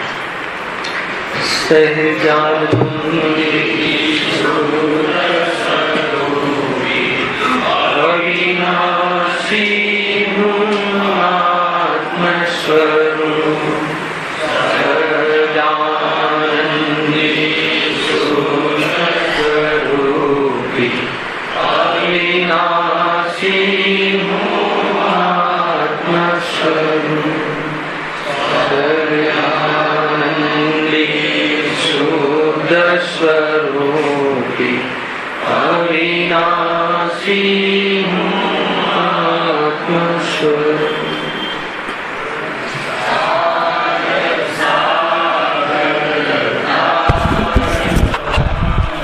પછી હું આત્મસ્વરૂપ